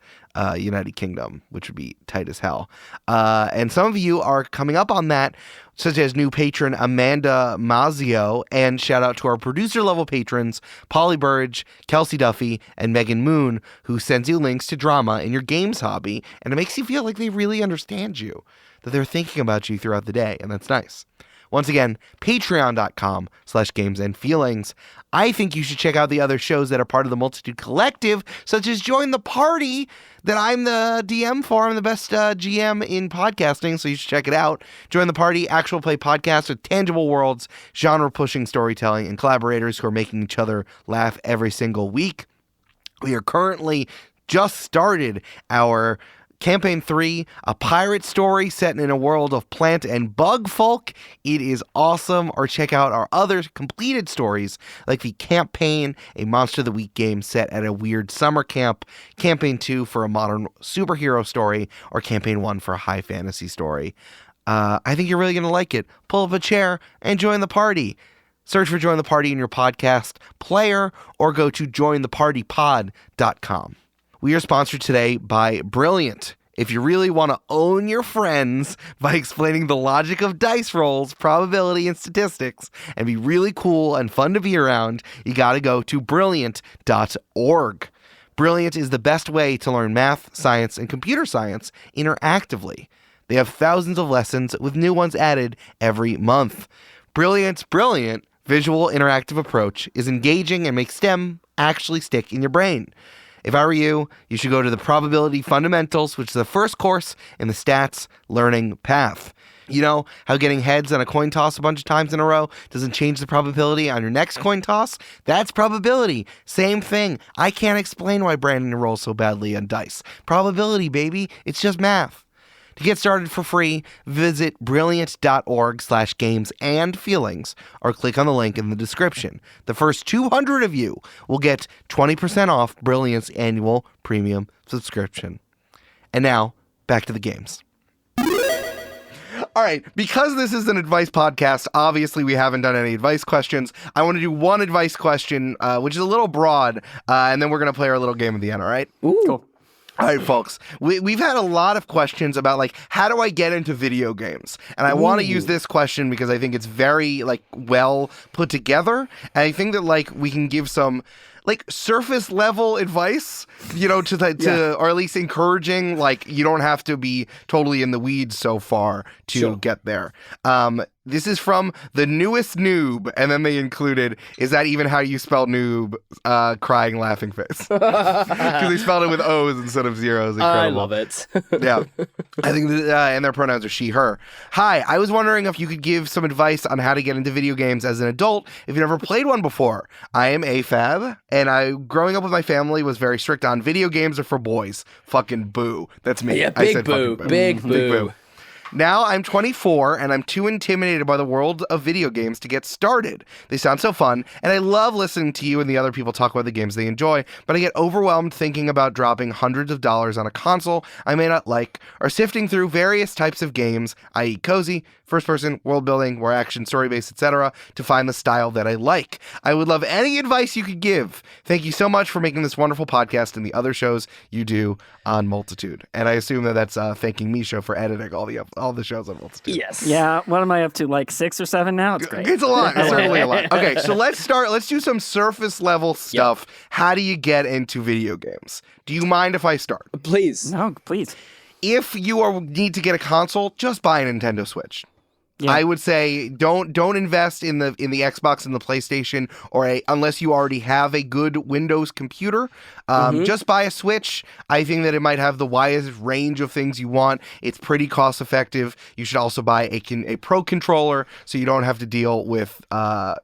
United Kingdom, which would be tight as hell. And some of you are coming up on that, such as new patron Amanda Mazio, and shout out to our producer level patrons Polly Burge, Kelsey Duffy, and Megan Moon, who sends you links to drama in your games hobby, and it makes you feel like they really understand you, that they're thinking about you throughout the day, and that's nice. Once again, patreon.com/gamesandfeelings. I think you should check out the other shows that are part of the Multitude Collective, such as Join the Party, that I'm the DM for. I'm the best GM in podcasting, so you should check it out. Join the Party, actual play podcast with tangible worlds, genre-pushing storytelling, and collaborators who are making each other laugh every single week. We are currently just started our Campaign 3, a pirate story set in a world of plant and bug folk. It is awesome. Or check out our other completed stories, like the Campaign, a Monster of the Week game set at a weird summer camp, Campaign 2 for a modern superhero story, or Campaign 1 for a high fantasy story. I think you're really going to like it. Pull up a chair and join the party. Search for Join the Party in your podcast player, or go to jointhepartypod.com. We are sponsored today by Brilliant. If you really want to own your friends by explaining the logic of dice rolls, probability, and statistics, and be really cool and fun to be around, you got to go to brilliant.org. Brilliant is the best way to learn math, science, and computer science interactively. They have thousands of lessons with new ones added every month. Brilliant's brilliant visual interactive approach is engaging and makes STEM actually stick in your brain. If I were you, you should go to the Probability Fundamentals, which is the first course in the stats learning path. You know how getting heads on a coin toss a bunch of times in a row doesn't change the probability on your next coin toss? That's probability. Same thing. I can't explain why Brandon rolls so badly on dice. Probability, baby. It's just math. To get started for free, visit brilliant.org/gamesandfeelings or click on the link in the description. The first 200 of you will get 20% off Brilliant's annual premium subscription. And now, back to the games. All right, because this is an advice podcast, obviously we haven't done any advice questions. I want to do one advice question, which is a little broad, and then we're going to play our little game at the end, all right? Ooh. Cool. All right, folks, we've had a lot of questions about, like, how do I get into video games? And I want to use this question because I think it's very, like, well put together. And I think that, like, we can give some, like, surface level advice, you know, or at least encouraging, like, you don't have to be totally in the weeds so far to get there. This is from the newest noob, and then they included, is that even how you spell noob? Crying laughing face. Because they spelled it with O's instead of zeros. Incredible. I love it. Yeah. I think, and their pronouns are she, her. Hi, I was wondering if you could give some advice on how to get into video games as an adult if you've never played one before. I am AFAB, and growing up with my family was very strict on video games are for boys. Fucking boo. That's me. Yeah, I big said boo. fucking boo. Big boo. Now I'm 24 and I'm too intimidated by the world of video games to get started. They sound so fun, and I love listening to you and the other people talk about the games they enjoy, but I get overwhelmed thinking about dropping hundreds of dollars on a console I may not like, or sifting through various types of games, i.e. cozy, first-person, world-building, war action, story-based, etc., to find the style that I like. I would love any advice you could give. Thank you so much for making this wonderful podcast and the other shows you do on Multitude. And I assume that that's thanking Mischa for editing all the shows on Multitude. Yes. Yeah, what am I up to, like 6 or 7 now? It's great. It's a lot. It's certainly a lot. Okay, so let's do some surface level stuff. Yep. How do you get into video games? Do you mind if I start? Please. No, please. If you need to get a console, just buy a Nintendo Switch. Yeah. I would say don't invest in the Xbox and the PlayStation unless you already have a good Windows computer. Just buy a Switch. I think that it might have the widest range of things you want. It's pretty cost effective. You should also buy a Pro controller so you don't have to deal with the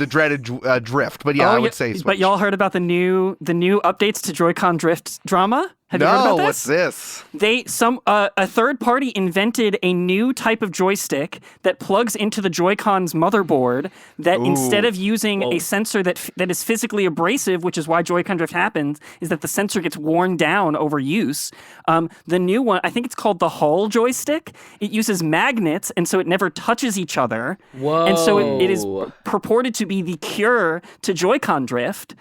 dreaded drift. But yeah, I would say Switch. But y'all heard about the new updates to Joy-Con drift drama? Have you heard about this? What's this? A third party invented a new type of joystick that plugs into the Joy-Con's motherboard that instead of using a sensor that is physically abrasive, which is why Joy-Con drift happens, is that the sensor gets worn down over use. The new one, I think it's called the Hull joystick. It uses magnets, and so it never touches each other. Whoa. And so it is purported to be the cure to Joy-Con drift.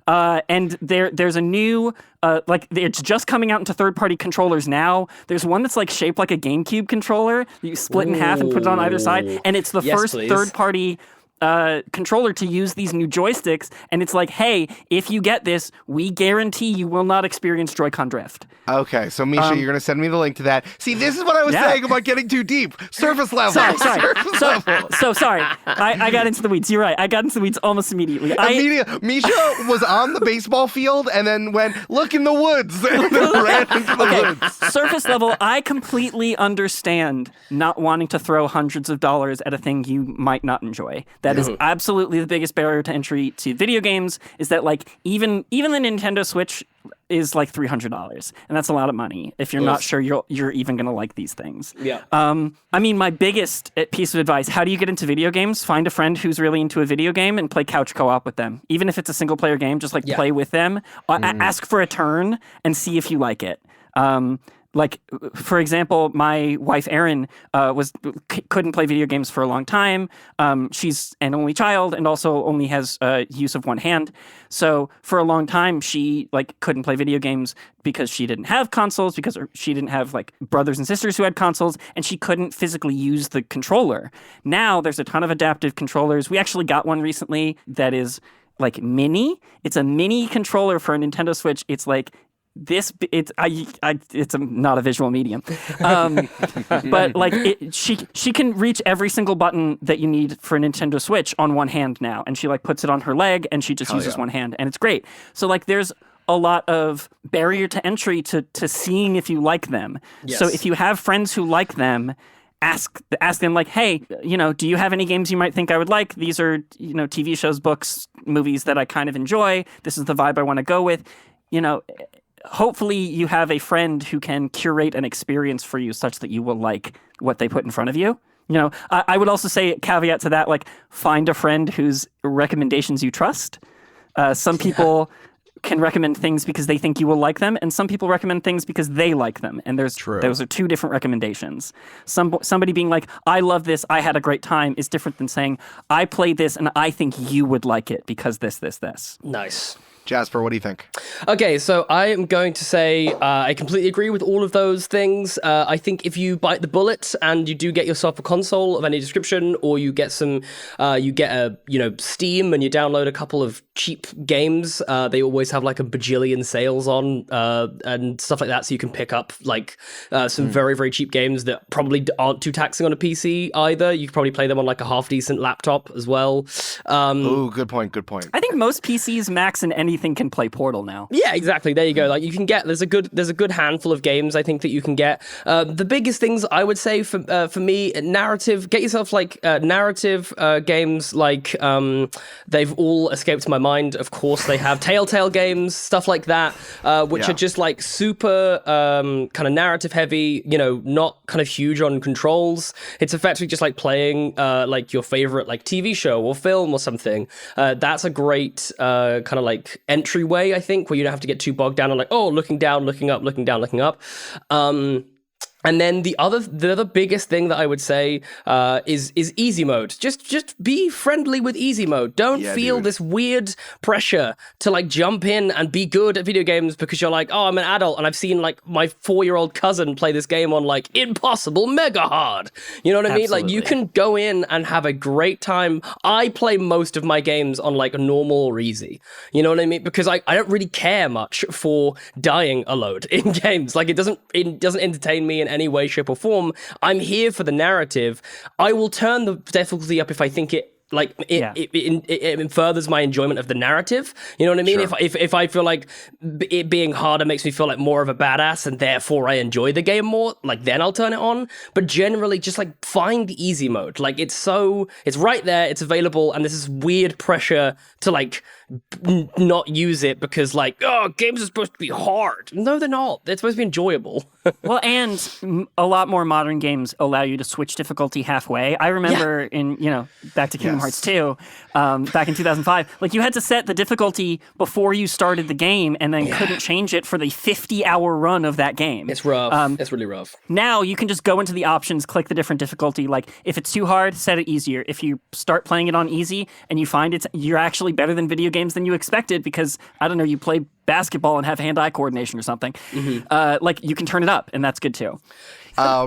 And there's a new, it's just coming out into third-party controllers now. There's one that's like shaped like a GameCube controller that you split in half and put it on either side. And it's the first third-party controller to use these new joysticks, and it's like, hey, if you get this, we guarantee you will not experience Joy-Con drift. Okay, so Mischa, you're going to send me the link to that. See, this is what I was saying about getting too deep. Surface level. Sorry. Surface Sorry. I got into the weeds. You're right. I got into the weeds almost immediately. Mischa was on the baseball field and then went, look in the woods, and then ran into the woods. Surface level, I completely understand not wanting to throw hundreds of dollars at a thing you might not enjoy. That is absolutely the biggest barrier to entry to video games, is that like even the Nintendo Switch is like $300, and that's a lot of money if you're not sure you're even going to like these things. Yeah. I mean, my biggest piece of advice, how do you get into video games? Find a friend who's really into a video game and play couch co-op with them. Even if it's a single player game, just play with them. Ask for a turn and see if you like it. Like, for example, my wife, Erin, couldn't play video games for a long time. She's an only child and also only has use of one hand. So for a long time, she couldn't play video games because she didn't have consoles, because she didn't have brothers and sisters who had consoles, and she couldn't physically use the controller. Now there's a ton of adaptive controllers. We actually got one recently that is mini. It's a mini controller for a Nintendo Switch. It's it's not a visual medium, but she can reach every single button that you need for a Nintendo Switch on one hand now, and she puts it on her leg and she just uses one hand, and it's great. So there's a lot of barrier to entry to seeing if you like them. Yes. So if you have friends who like them, ask them hey, do you have any games you might think I would like? These are TV shows, books, movies that I kind of enjoy. This is the vibe I want to go with. Hopefully you have a friend who can curate an experience for you such that you will like what they put in front of you. I would also say, caveat to that, find a friend whose recommendations you trust. Some people can recommend things because they think you will like them, and some people recommend things because they like them. And those are two different recommendations. Somebody being I love this, I had a great time, is different than saying, I played this and I think you would like it because this. Nice. Jasper, what do you think? Okay, so I am going to say I completely agree with all of those things. I think if you bite the bullet and you do get yourself a console of any description, or you get Steam and you download a couple of cheap games, they always have a bajillion sales on and stuff like that, so you can pick up some very, very cheap games that probably aren't too taxing on a PC either. You could probably play them on a half-decent laptop as well. Good point. I think most PCs max in anything can play Portal now. Yeah, exactly. There you go. You can get there's a good handful of games I think that you can get. The biggest things I would say for me, narrative. Get yourself narrative games. They've all escaped my mind. Of course, they have Telltale games, stuff like that, which are just super kind of narrative heavy. Not kind of huge on controls. It's effectively just playing your favorite TV show or film or something. That's a great kind of entryway, I think, where you don't have to get too bogged down on looking down, looking up, looking down, looking up. And then the other biggest thing that I would say is easy mode. Just be friendly with easy mode. Don't feel this weird pressure to jump in and be good at video games because you're oh, I'm an adult and I've seen my 4-year-old cousin play this game on impossible mega hard. You know what I mean? Absolutely. You can go in and have a great time. I play most of my games on normal or easy. You know what I mean? Because I don't really care much for dying a load in games. It doesn't entertain me in any way, shape, or form. I'm here for the narrative. I will turn the difficulty up if I think it furthers my enjoyment of the narrative. You know what I mean? Sure. If I feel it being harder makes me feel more of a badass and therefore I enjoy the game more, then I'll turn it on. But generally, just find the easy mode. It's right there, it's available, and this is weird pressure to not use it because games are supposed to be hard. No, they're not. They're supposed to be enjoyable. Well, and a lot more modern games allow you to switch difficulty halfway. I remember back to Kingdom Hearts 2, back in 2005, you had to set the difficulty before you started the game and then couldn't change it for the 50-hour run of that game. It's rough. It's really rough. Now you can just go into the options, click the different difficulty. If it's too hard, set it easier. If you start playing it on easy and you find you're actually better than video games than you expected because, I don't know, you play basketball and have hand-eye coordination or something, you can turn it up, and that's good too.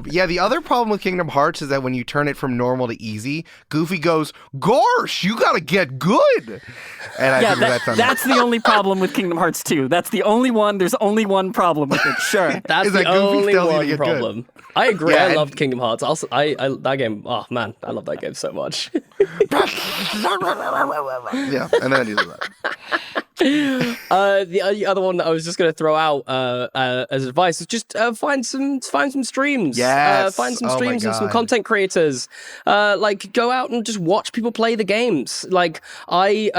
Yeah, the other problem with Kingdom Hearts is that when you turn it from normal to easy, Goofy goes, "Gosh, you gotta get good." And I think that's the only problem with Kingdom Hearts 2. That's the only one. There's only one problem with it. Sure, that's is the that Goofy only still need to one get problem. good. I agree. Yeah, I loved Kingdom Hearts. Also, I that game. Oh man, I love that game so much. Yeah, and then he does that. The other one that I was just going to throw out as advice is just find some streams. Yes. Find some Oh my streams and some God. content creators. Like go out and just watch people play the games. Like I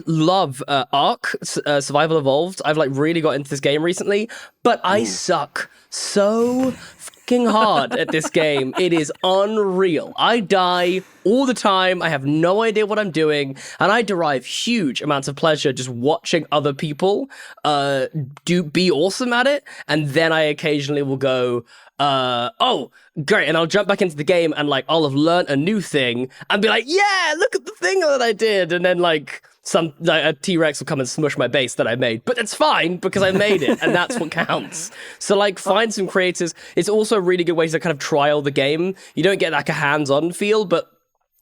love Ark Survival Evolved. I've like really got into this game recently, but I suck so fucking hard at this game. It is unreal. I die all the time. I have no idea what I'm doing, and I derive huge amounts of pleasure just watching other people be awesome at it. And then I occasionally will go, oh, great, and I'll jump back into the game and like I'll have learned a new thing and be like, yeah, look at the thing that I did, and then like a T-Rex will come and smush my base that I made, but it's fine because I made it, and that's what counts. So like find some creators. It's also a really good way to kind of trial the game. You don't get like a hands-on feel, but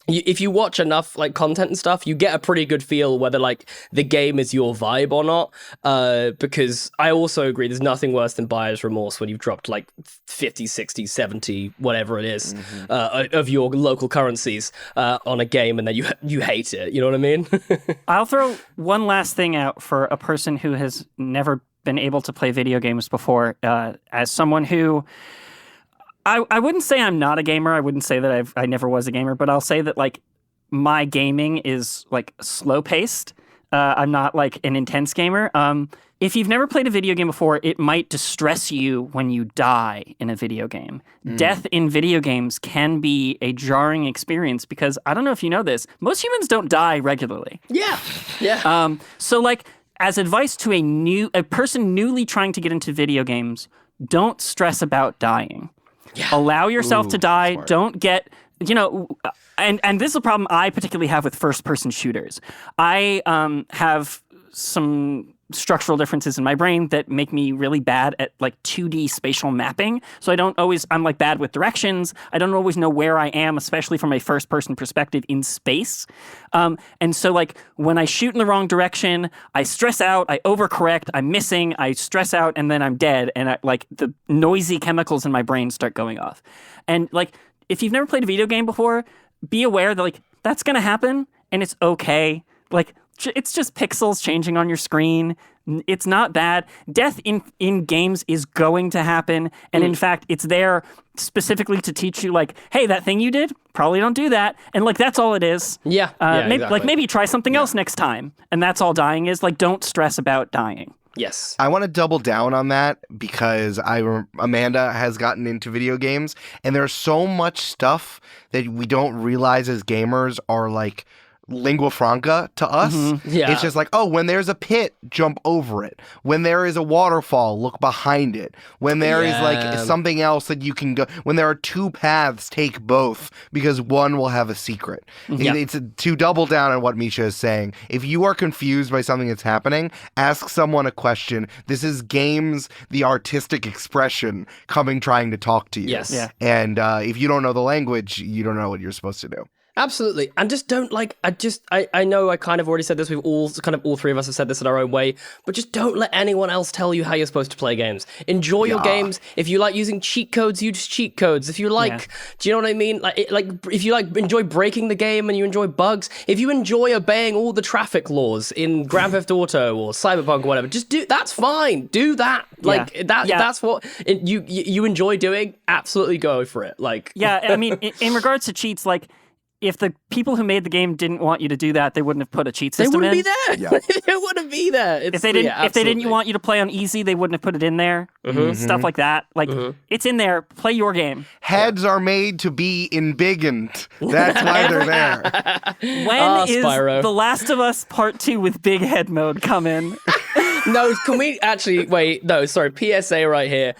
if you watch enough like content and stuff, you get a pretty good feel whether like the game is your vibe or not. Because I also agree there's nothing worse than buyer's remorse when you've dropped like 50, 60, 70, whatever it is, of your local currencies on a game, and then you hate it. You know what I mean? I'll throw one last thing out for a person who has never been able to play video games before, as someone who I wouldn't say I'm not a gamer. I wouldn't say that I never was a gamer, but I'll say that like my gaming is like slow paced. I'm not like an intense gamer. If you've never played a video game before, it might distress you when you die in a video game. Death in video games can be a jarring experience because I don't know if you know this, most humans don't die regularly. Yeah. So like as advice to a person newly trying to get into video games, don't stress about dying. Yeah. Allow yourself to die. Smart. Don't get, and this is a problem I particularly have with first-person shooters. I have some structural differences in my brain that make me really bad at like 2D spatial mapping. So I'm like bad with directions. I don't always know where I am, especially from a first-person perspective in space. And so like when I shoot in the wrong direction, I stress out, I overcorrect, I'm missing, I stress out, and then I'm dead. And like the noisy chemicals in my brain start going off. And like, if you've never played a video game before, be aware that like that's going to happen and it's okay. Like, it's just pixels changing on your screen. It's not bad. Death in games is going to happen. And in fact, it's there specifically to teach you like, hey, that thing you did, probably don't do that. And like, that's all it is. Yeah. Exactly. Like maybe try something else next time. And that's all dying is. Like, don't stress about dying. Yes. I want to double down on that because Amanda has gotten into video games, and there's so much stuff that we don't realize as gamers are like lingua franca to us. Yeah. It's just like, oh, when there's a pit, jump over it. When there is a waterfall, look behind it. When there is like something else that you can go, when there are two paths, take both because one will have a secret. It's to double down on what Mischa is saying. If you are confused by something that's happening, ask someone a question. This is games, the artistic expression coming trying to talk to you. Yes. Yeah. And if you don't know the language, you don't know what you're supposed to do. Absolutely. And just don't like, I know I kind of already said this, all three of us have said this in our own way, but just don't let anyone else tell you how you're supposed to play games. Enjoy your games. If you like using cheat codes, use cheat codes. If you like, do you know what I mean? If you like enjoy breaking the game and you enjoy bugs, if you enjoy obeying all the traffic laws in Grand Theft Auto or Cyberpunk or whatever, that's fine. Do that. That's what you enjoy doing. Absolutely go for it. I mean, in regards to cheats, like, if the people who made the game didn't want you to do that, they wouldn't have put a cheat system in. They wouldn't be there. They wouldn't be there. If they didn't want you to play on easy, they wouldn't have put it in there. Stuff like that. Like, it's in there. Play your game. Heads are made to be embiggened. That's why they're there. When is The Last of Us Part 2 with big head mode coming? No, can we actually wait? No, sorry. PSA right here.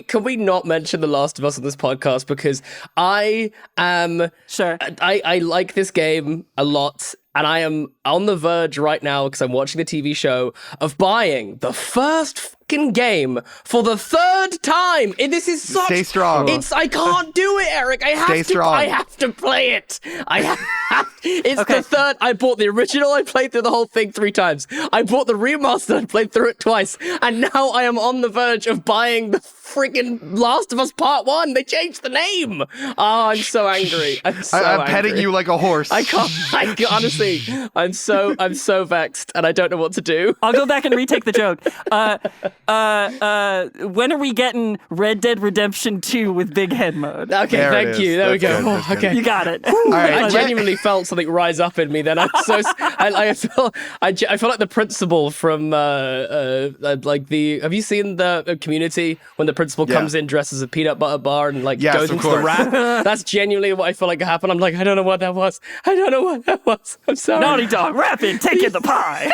Can we not mention The Last of Us on this podcast because I am sure. I like this game a lot. and I am on the verge right now, because I'm watching the TV show, of buying the first fucking game for the third time. This is such... Stay strong. I can't do it, Eric. I have to play it. It's the third. I bought the original. I played through the whole thing 3 times. I bought the remaster. I played through it twice. And now I am on the verge of buying the freaking Last of Us Part 1. They changed the name. Oh, I'm so angry. I'm petting you like a horse. I can't. Honestly, I'm so vexed, and I don't know what to do. I'll go back and retake the joke. When are we getting Red Dead Redemption 2 with big head mode? Okay, thank you. There we go. Good. Okay, you got it. All right. I genuinely felt something rise up in me. Then I feel like the principal from like the. Have you seen the Community when the principal comes in dressed as a peanut butter bar and goes into the rap? That's genuinely what I feel like happened. I'm like, I don't know what that was. I'm sorry. Naughty Dog, rapid, taking the pie.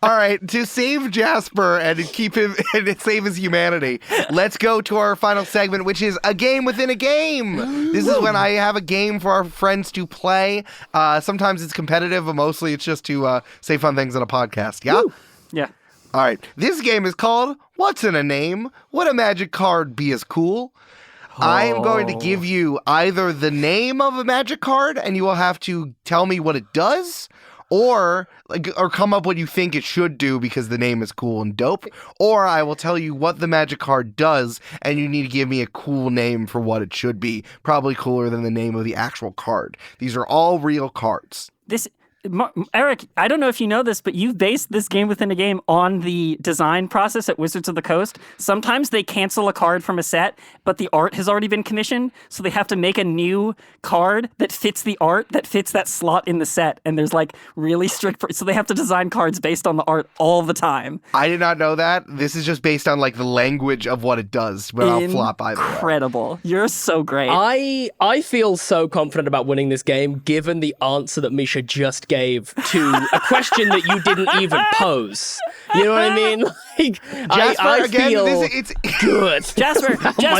All right, to save Jasper and keep him and save his humanity, let's go to our final segment, which is a game within a game. This is when I have a game for our friends to play. Sometimes it's competitive, but mostly it's just to say fun things on a podcast. Yeah? Woo. Yeah. All right, this game is called What's in a Name? Would a magic card be as cool? I am going to give you either the name of a magic card, and you will have to tell me what it does, or come up what you think it should do because the name is cool and dope, or I will tell you what the magic card does, and you need to give me a cool name for what it should be, probably cooler than the name of the actual card. These are all real cards. Eric, I don't know if you know this, but you've based this game within a game on the design process at Wizards of the Coast. Sometimes they cancel a card from a set, but the art has already been commissioned, so they have to make a new card that fits the art, that fits that slot in the set, and there's really strict... So they have to design cards based on the art all the time. I did not know that. This is just based on the language of what it does, but I'll flop either way. Incredible. You're so great. I feel so confident about winning this game, given the answer that Mischa just gave to a question that you didn't even pose. You know what I mean? Jasper, I again, feel it's good. Jasper,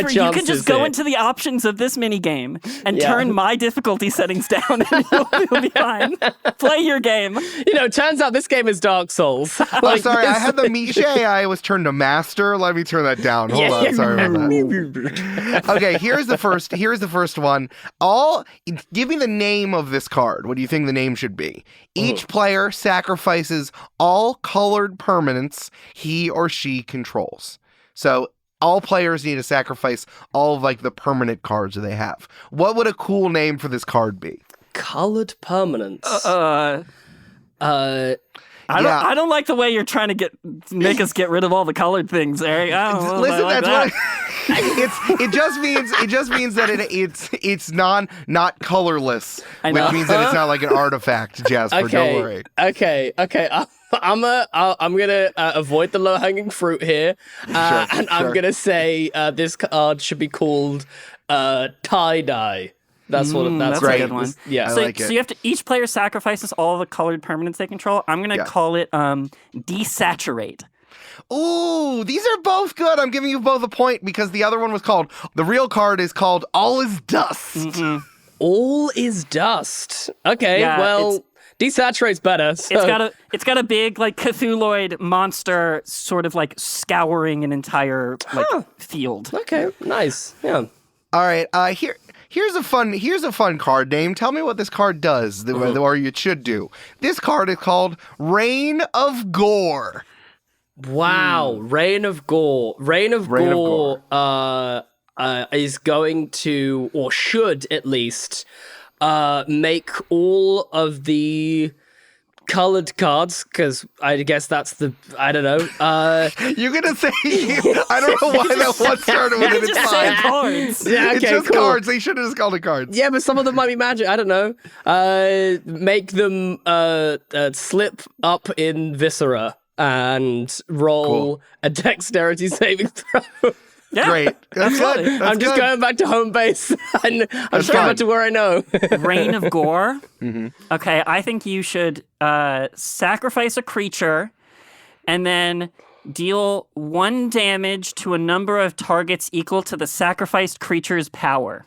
you can just go into the options of this mini game and turn my difficulty settings down, and you'll be fine. Play your game. Turns out this game is Dark Souls. Sorry, I had the Mischa. I was turned to Master. Let me turn that down. Hold on, sorry about that. Okay, here's the first one. Give me the name of this card. What do you think the name should be? Each player sacrifices all colored permanents he or she controls. So all players need to sacrifice all of the permanent cards that they have. What would a cool name for this card be? Colored permanents. I don't like the way you're trying to make us get rid of all the colored things, Eric. Listen, that's what it just means that it's not colorless, which means that it's not like an artifact, Jasper. Don't worry. Okay. I'm gonna avoid the low-hanging fruit here, and I'm gonna say this card should be called tie-dye. That's that's great. A good one. Yeah, so you have to. Each player sacrifices all the colored permanents they control. I'm gonna call it desaturate. Ooh, these are both good. I'm giving you both a point because the other one was called. The real card is called All Is Dust. Mm-mm. All is dust. Okay, well. Desaturate's better. So. It's got a big Cthulhuoid monster sort of scouring an entire field. Okay, nice. Yeah. All right. Here's a fun card name. Tell me what this card does, or it should do. This card is called Reign of Gore. Wow, Reign of Gore. Reign of Gore. Is going to, or should at least, make all of the colored cards, because I guess that's I don't know. You're going to say, I don't know why that one started with it. It's fine. Cards. Yeah, okay, it's just cool. cards. They should have just called it cards. Yeah, but some of them might be magic. I don't know. Make them slip up in Viscera and roll a dexterity saving throw. Yeah. Great. That's good. I'm just going back to home base, and I'm just going back to where I know. Reign of Gore. Mm-hmm. Okay, I think you should sacrifice a creature and then deal 1 damage to a number of targets equal to the sacrificed creature's power.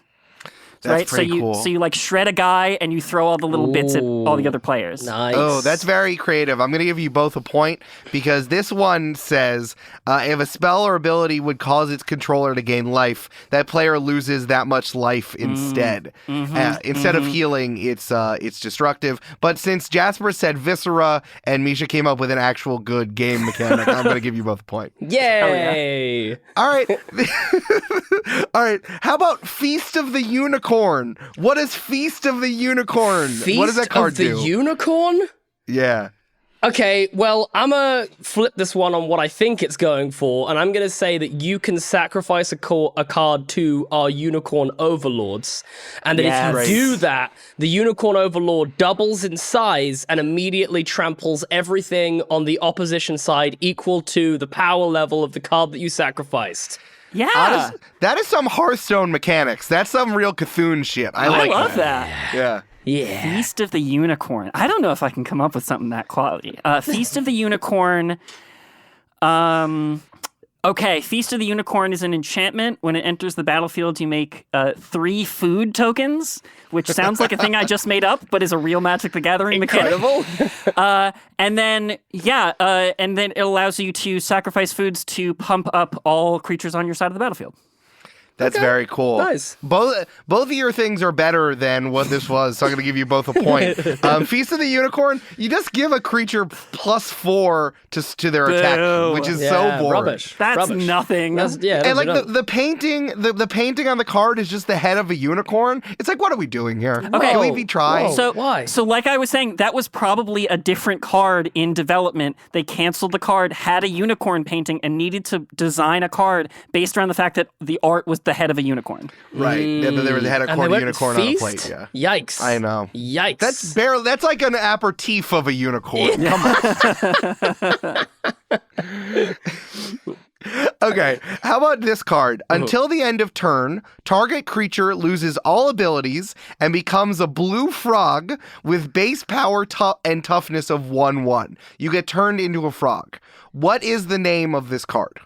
right? pretty cool. So you like shred a guy and you throw all the little bits at all the other players. Nice. Oh, that's very creative. I'm going to give you both a point because this one says if a spell or ability would cause its controller to gain life, that player loses that much life instead. Instead of healing, it's destructive. But since Jasper said Viscera and Mischa came up with an actual good game mechanic, I'm going to give you both a point. Yay! Yeah. All right. All right. How about Feast of the Unicorn? What is Feast of the Unicorn? What does that card do? Feast of the Unicorn? Yeah. Okay, well, I'm going to flip this one on what I think it's going for, and I'm going to say that you can sacrifice a card to our Unicorn Overlords, and that if you do that, the Unicorn Overlord doubles in size and immediately tramples everything on the opposition side equal to the power level of the card that you sacrificed. Yeah. That is some Hearthstone mechanics. That's some real Cthulhu shit. I love that. Yeah. Yeah. Feast of the Unicorn. I don't know if I can come up with something that quality. Feast of the Unicorn. Okay, Feast of the Unicorn is an enchantment. When it enters the battlefield, you make 3 food tokens, which sounds like a thing I just made up, but is a real Magic the Gathering mechanic. Incredible. And then it allows you to sacrifice foods to pump up all creatures on your side of the battlefield. That's very cool. Nice. Both of your things are better than what this was, so I'm going to give you both a point. Feast of the Unicorn, you just give a creature +4 to their attack, which is so boring. Rubbish. That's nothing. And like the painting, the painting on the card is just the head of a unicorn. It's like, what are we doing here? Okay. Can we be trying? So why? So like I was saying, that was probably a different card in development. They canceled the card, had a unicorn painting, and needed to design a card based around the fact that the art was the head of a unicorn. Right. There was a head of corn unicorn on a plate. Yeah. Yikes. I know. Yikes. That's like an aperitif of a unicorn. Come on. Okay, how about this card? Until the end of turn, target creature loses all abilities and becomes a blue frog with base power and toughness of 1/1. You get turned into a frog. What is the name of this card?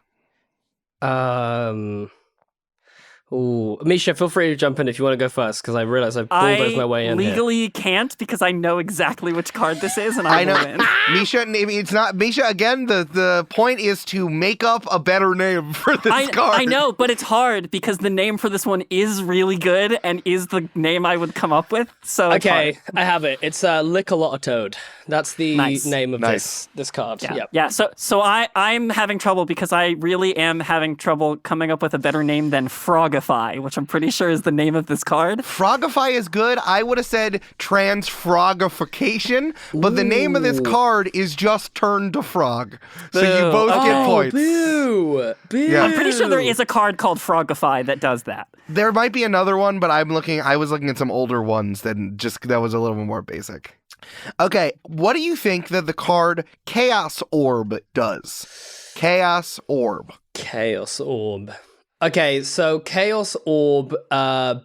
Ooh, Mischa, feel free to jump in if you want to go first, because I realize I've bulldozed my way in. I legally can't because I know exactly which card this is, and I know. will win. Mischa, it's not Mischa. Again, the point is to make up a better name for this card. I know, but it's hard because the name for this one is really good and is the name I would come up with. So okay, I have it. It's Lick-a-Lot-a-Toad. That's the name of this card. Yeah. Yep. Yeah. So I'm having trouble because I really am having trouble coming up with a better name than Frogify, which I'm pretty sure is the name of this card. Frogify is good. I would have said Transfrogification, but the name of this card is just Turn to Frog. So you both get points. Boo! Yeah. I'm pretty sure there is a card called Frogify that does that. There might be another one, but I was looking at some older ones that was a little bit more basic. Okay, what do you think that the card Chaos Orb does? Chaos Orb. Chaos Orb. Okay, so Chaos Orb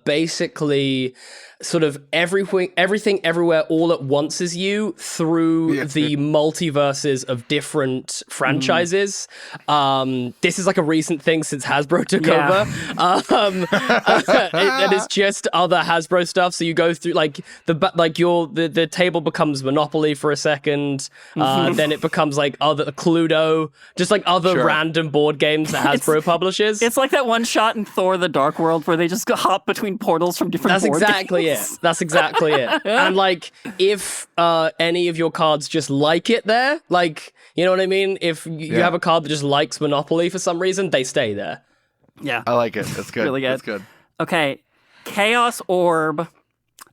basically sort of everything everywhere all at once is you through the multiverses of different franchises. This is like a recent thing since Hasbro took over. And it's just other Hasbro stuff. So you go through the table becomes Monopoly for a second, then it becomes like other Cluedo, just like other random board games that Hasbro publishes. It's like that one shot in Thor: The Dark World where they just hop between portals from different board games. That's exactly it. And like, if any of your cards just like it there, like, you know what I mean? If you have a card that just likes Monopoly for some reason, they stay there. Yeah. I like it. That's good. Really good. That's good. Okay. Chaos Orb.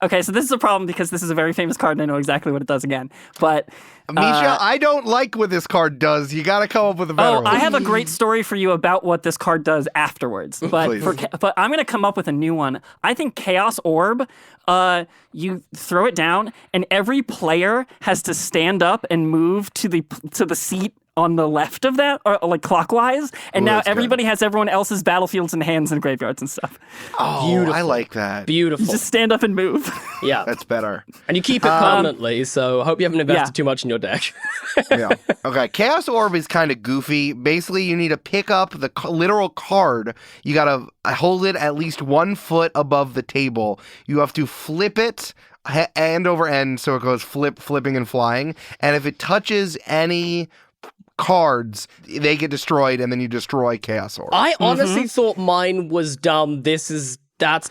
Okay, so this is a problem because this is a very famous card and I know exactly what it does again. But Mischa, I don't like what this card does. You got to come up with a better one. I have a great story for you about what this card does afterwards. But but I'm going to come up with a new one. I think Chaos Orb, you throw it down and every player has to stand up and move to the seat on the left of that, or like clockwise, and now everybody has everyone else's battlefields and hands and graveyards and stuff. Oh, beautiful. I like that. Beautiful. You just stand up and move. Yeah. That's better. And you keep it permanently, so I hope you haven't invested too much in your deck. Yeah. Okay, Chaos Orb is kind of goofy. Basically, you need to pick up the literal card. You got to hold it at least 1 foot above the table. You have to flip it end over end so it goes flipping and flying. And if it touches any cards, they get destroyed, and then you destroy Chaos Orb. I honestly thought mine was dumb. That's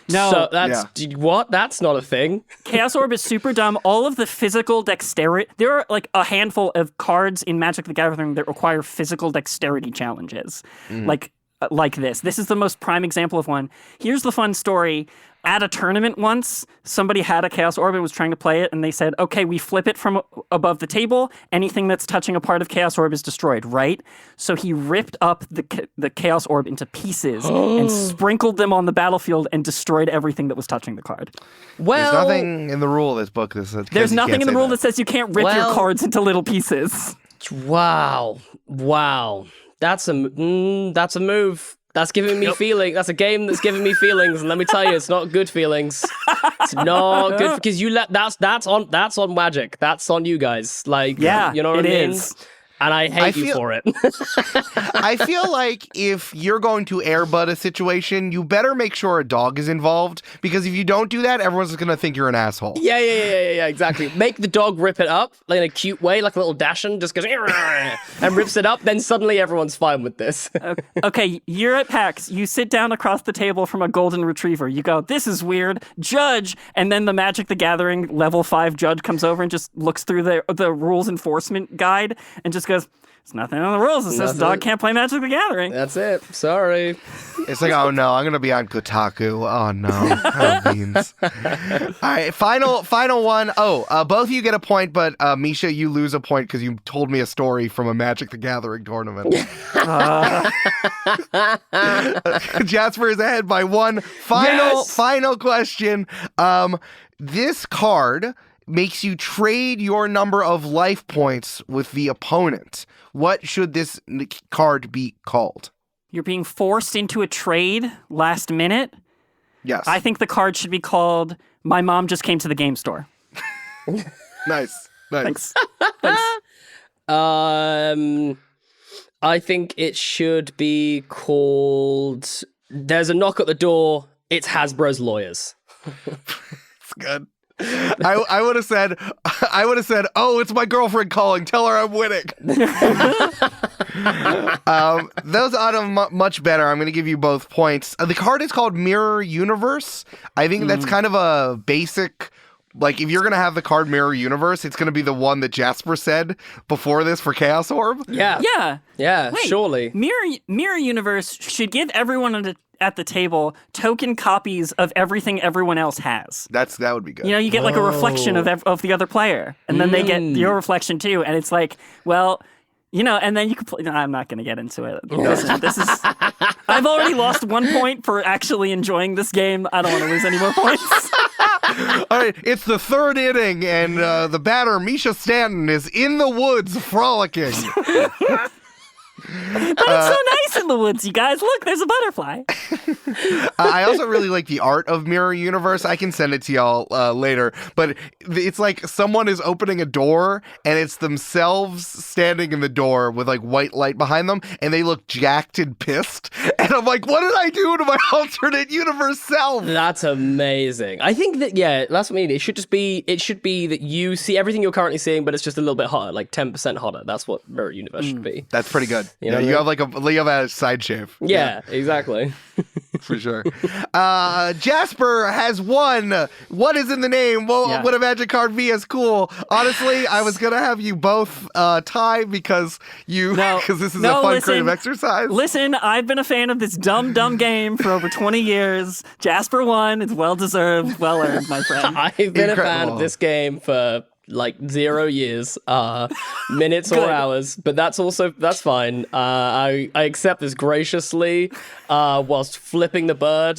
not a thing. Chaos Orb is super dumb. All of the physical dexterity, there are like a handful of cards in Magic the Gathering that require physical dexterity challenges. Like this. This is the most prime example of one. Here's the fun story. At a tournament once, somebody had a Chaos Orb and was trying to play it, and they said, okay, we flip it from above the table. Anything that's touching a part of Chaos Orb is destroyed, right? So he ripped up the Chaos Orb into pieces and sprinkled them on the battlefield and destroyed everything that was touching the card. Well, there's nothing in the rule of this book that says there's nothing in the rule that says you can't rip your cards into little pieces. Wow. That's a move. That's giving me feeling. That's a game that's giving me feelings, and let me tell you, it's not good feelings. It's not good because you let that's on Magic. That's on you guys. Like, you know what I mean? Is. And I hate you for it. I feel like if you're going to airbud a situation, you better make sure a dog is involved, because if you don't do that, everyone's going to think you're an asshole. Yeah, exactly. Make the dog rip it up like in a cute way, like a little Dashin, just goes and rips it up, then suddenly everyone's fine with this. Okay, you're at PAX. You sit down across the table from a golden retriever. You go, this is weird. Judge! And then the Magic the Gathering level 5 judge comes over and just looks through the rules enforcement guide and just goes, there's nothing on the rules. It says dog can't play Magic the Gathering. That's it. Sorry. It's like, oh no, I'm going to be on Kotaku. Oh no. Oh, beans. All right, final one. Both of you get a point, but Mischa, you lose a point because you told me a story from a Magic the Gathering tournament. Jasper is ahead by 1. Final question. This card makes you trade your number of life points with the opponent. What should this card be called? You're being forced into a trade last minute? Yes. I think the card should be called My Mom Just Came to the Game Store. Nice. Thanks. I think it should be called There's a Knock at the Door, It's Hasbro's Lawyers. It's good. I would have said, oh, it's my girlfriend calling. Tell her I'm winning. Those are much better. I'm going to give you both points. The card is called Mirror Universe. I think that's kind of a basic, like, if you're going to have the card Mirror Universe, it's going to be the one that Jasper said before this for Chaos Orb. Yeah. Wait, surely. Mirror Universe should give everyone at the table token copies of everything everyone else has. That would be good. You know, you get like a reflection of the other player, and then they get your reflection too, and it's like, well, you know, and then you can play. No, I'm not going to get into it. This is. I've already lost 1 point for actually enjoying this game. I don't want to lose any more points. All right, it's the 3rd inning, and the batter, Mischa Stanton, is in the woods frolicking. But it's so nice in the woods, you guys. Look, there's a butterfly. I also really like the art of Mirror Universe. I can send it to y'all later. But it's like someone is opening a door, and it's themselves standing in the door with like white light behind them, and they look jacked and pissed. And I'm like, what did I do to my alternate universe self? That's amazing. I think that, that's what I mean. It should be that you see everything you're currently seeing, but it's just a little bit hotter, like 10% hotter. That's what Mirror Universe should be. That's pretty good. You have a side shave. Yeah, exactly. For sure. Jasper has won. What is in the name? Well, would a Magic card be as cool? Honestly, I was gonna have you both tie because this is a fun creative exercise. Listen, I've been a fan of this dumb game for over 20 years. Jasper won. It's well deserved, well earned, my friend. I've been a fan of this game for like 0 years, minutes or hours, but that's fine. I accept this graciously, whilst flipping the bird,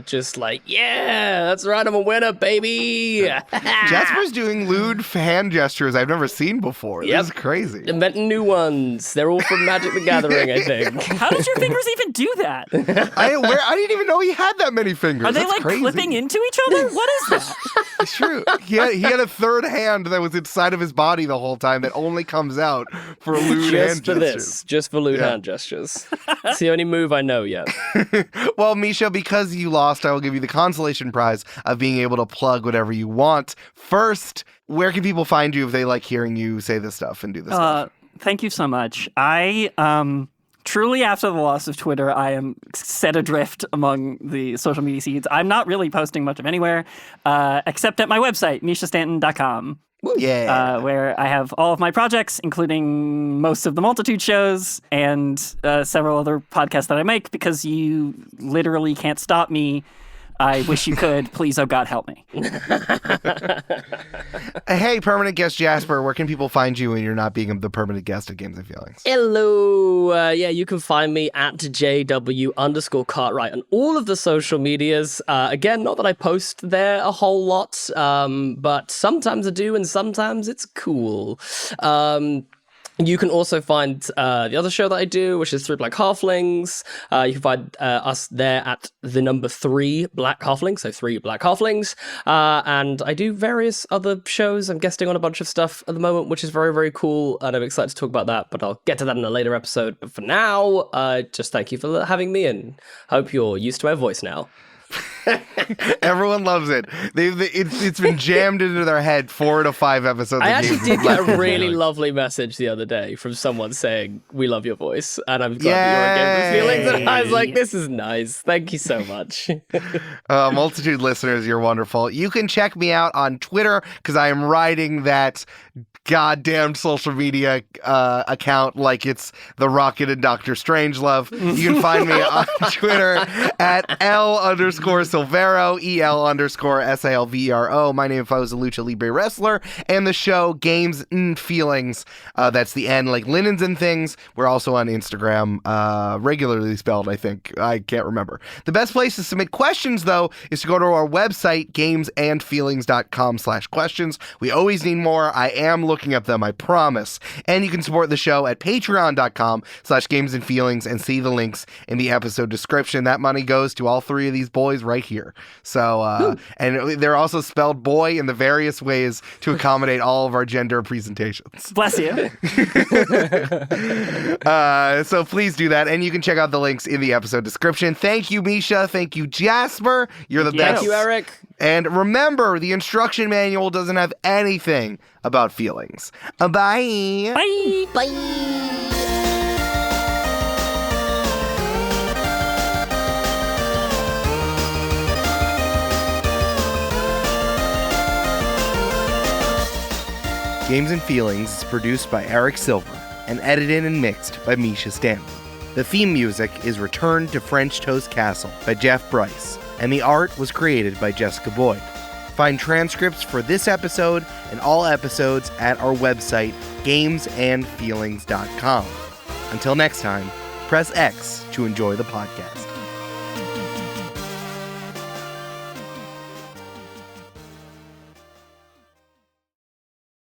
just like, yeah, that's right, I'm a winner, baby. Jasper's doing lewd hand gestures I've never seen before. Yep. This is crazy. Inventing new ones. They're all from Magic the Gathering, I think. How did your fingers even do that? I didn't even know he had that many fingers. Are they That's like crazy. clipping into each other? What is that? It's true. He had a third hand that was inside of his body the whole time that only comes out for lewd hand gestures. Just for lewd hand gestures. It's the only move I know yet. Well, Mischa, because you lost, I will give you the consolation prize of being able to plug whatever you want. First, where can people find you if they like hearing you say this stuff and do this stuff? Thank you so much. I truly, after the loss of Twitter, I am set adrift among the social media seeds. I'm not really posting much of anywhere, except at my website, mischastanton.com. Yeah. Where I have all of my projects, including most of the Multitude shows and several other podcasts that I make, because you literally can't stop me. I wish you could. Please, oh God, help me. Hey, permanent guest Jasper, where can people find you when you're not being the permanent guest at Games and Feelings? Hello. You can find me at JW_Cartwright on all of the social medias. Again, not that I post there a whole lot, but sometimes I do and sometimes it's cool. You can also find the other show that I do, which is 3 Black Halflings. You can find us there at the number 3 Black Halflings, so 3 Black Halflings. And I do various other shows. I'm guesting on a bunch of stuff at the moment, which is very, very cool. And I'm excited to talk about that, but I'll get to that in a later episode. But for now, just thank you for having me and hope you're used to my voice now. Everyone loves it. It's been jammed into their head 4 to 5 episodes. I actually did get a really lovely message the other day from someone saying, "We love your voice," and I'm glad that you're a Games and Feelings. And I was like, "This is nice. Thank you so much." Multitude listeners, you're wonderful. You can check me out on Twitter because I am riding that goddamn social media account like it's The Rocket and Dr. Strangelove. You can find me on Twitter at L_Silvero, EL_SALVERO. My name is a Lucha Libre wrestler, and the show Games and Feelings. That's the N, like linens and things. We're also on Instagram, regularly spelled, I think. I can't remember. The best place to submit questions, though, is to go to our website, gamesandfeelings.com/questions. We always need more. I am looking up them, I promise. And you can support the show at patreon.com/gamesandfeelings and see the links in the episode description. That money goes to all 3 of these boys right here. So, and they're also spelled boy in the various ways to accommodate all of our gender presentations. Bless you. So please do that. And you can check out the links in the episode description. Thank you, Mischa. Thank you, Jasper. You're the best. Thank you, Eric. And remember, the instruction manual doesn't have anything about feelings. Bye. Bye. Bye. Games and Feelings is produced by Eric Silver and edited and mixed by Mischa Stanton. The theme music is Return to French Toast Castle by Jeff Bryce, and the art was created by Jessica Boyd. Find transcripts for this episode and all episodes at our website, gamesandfeelings.com. Until next time, press X to enjoy the podcast.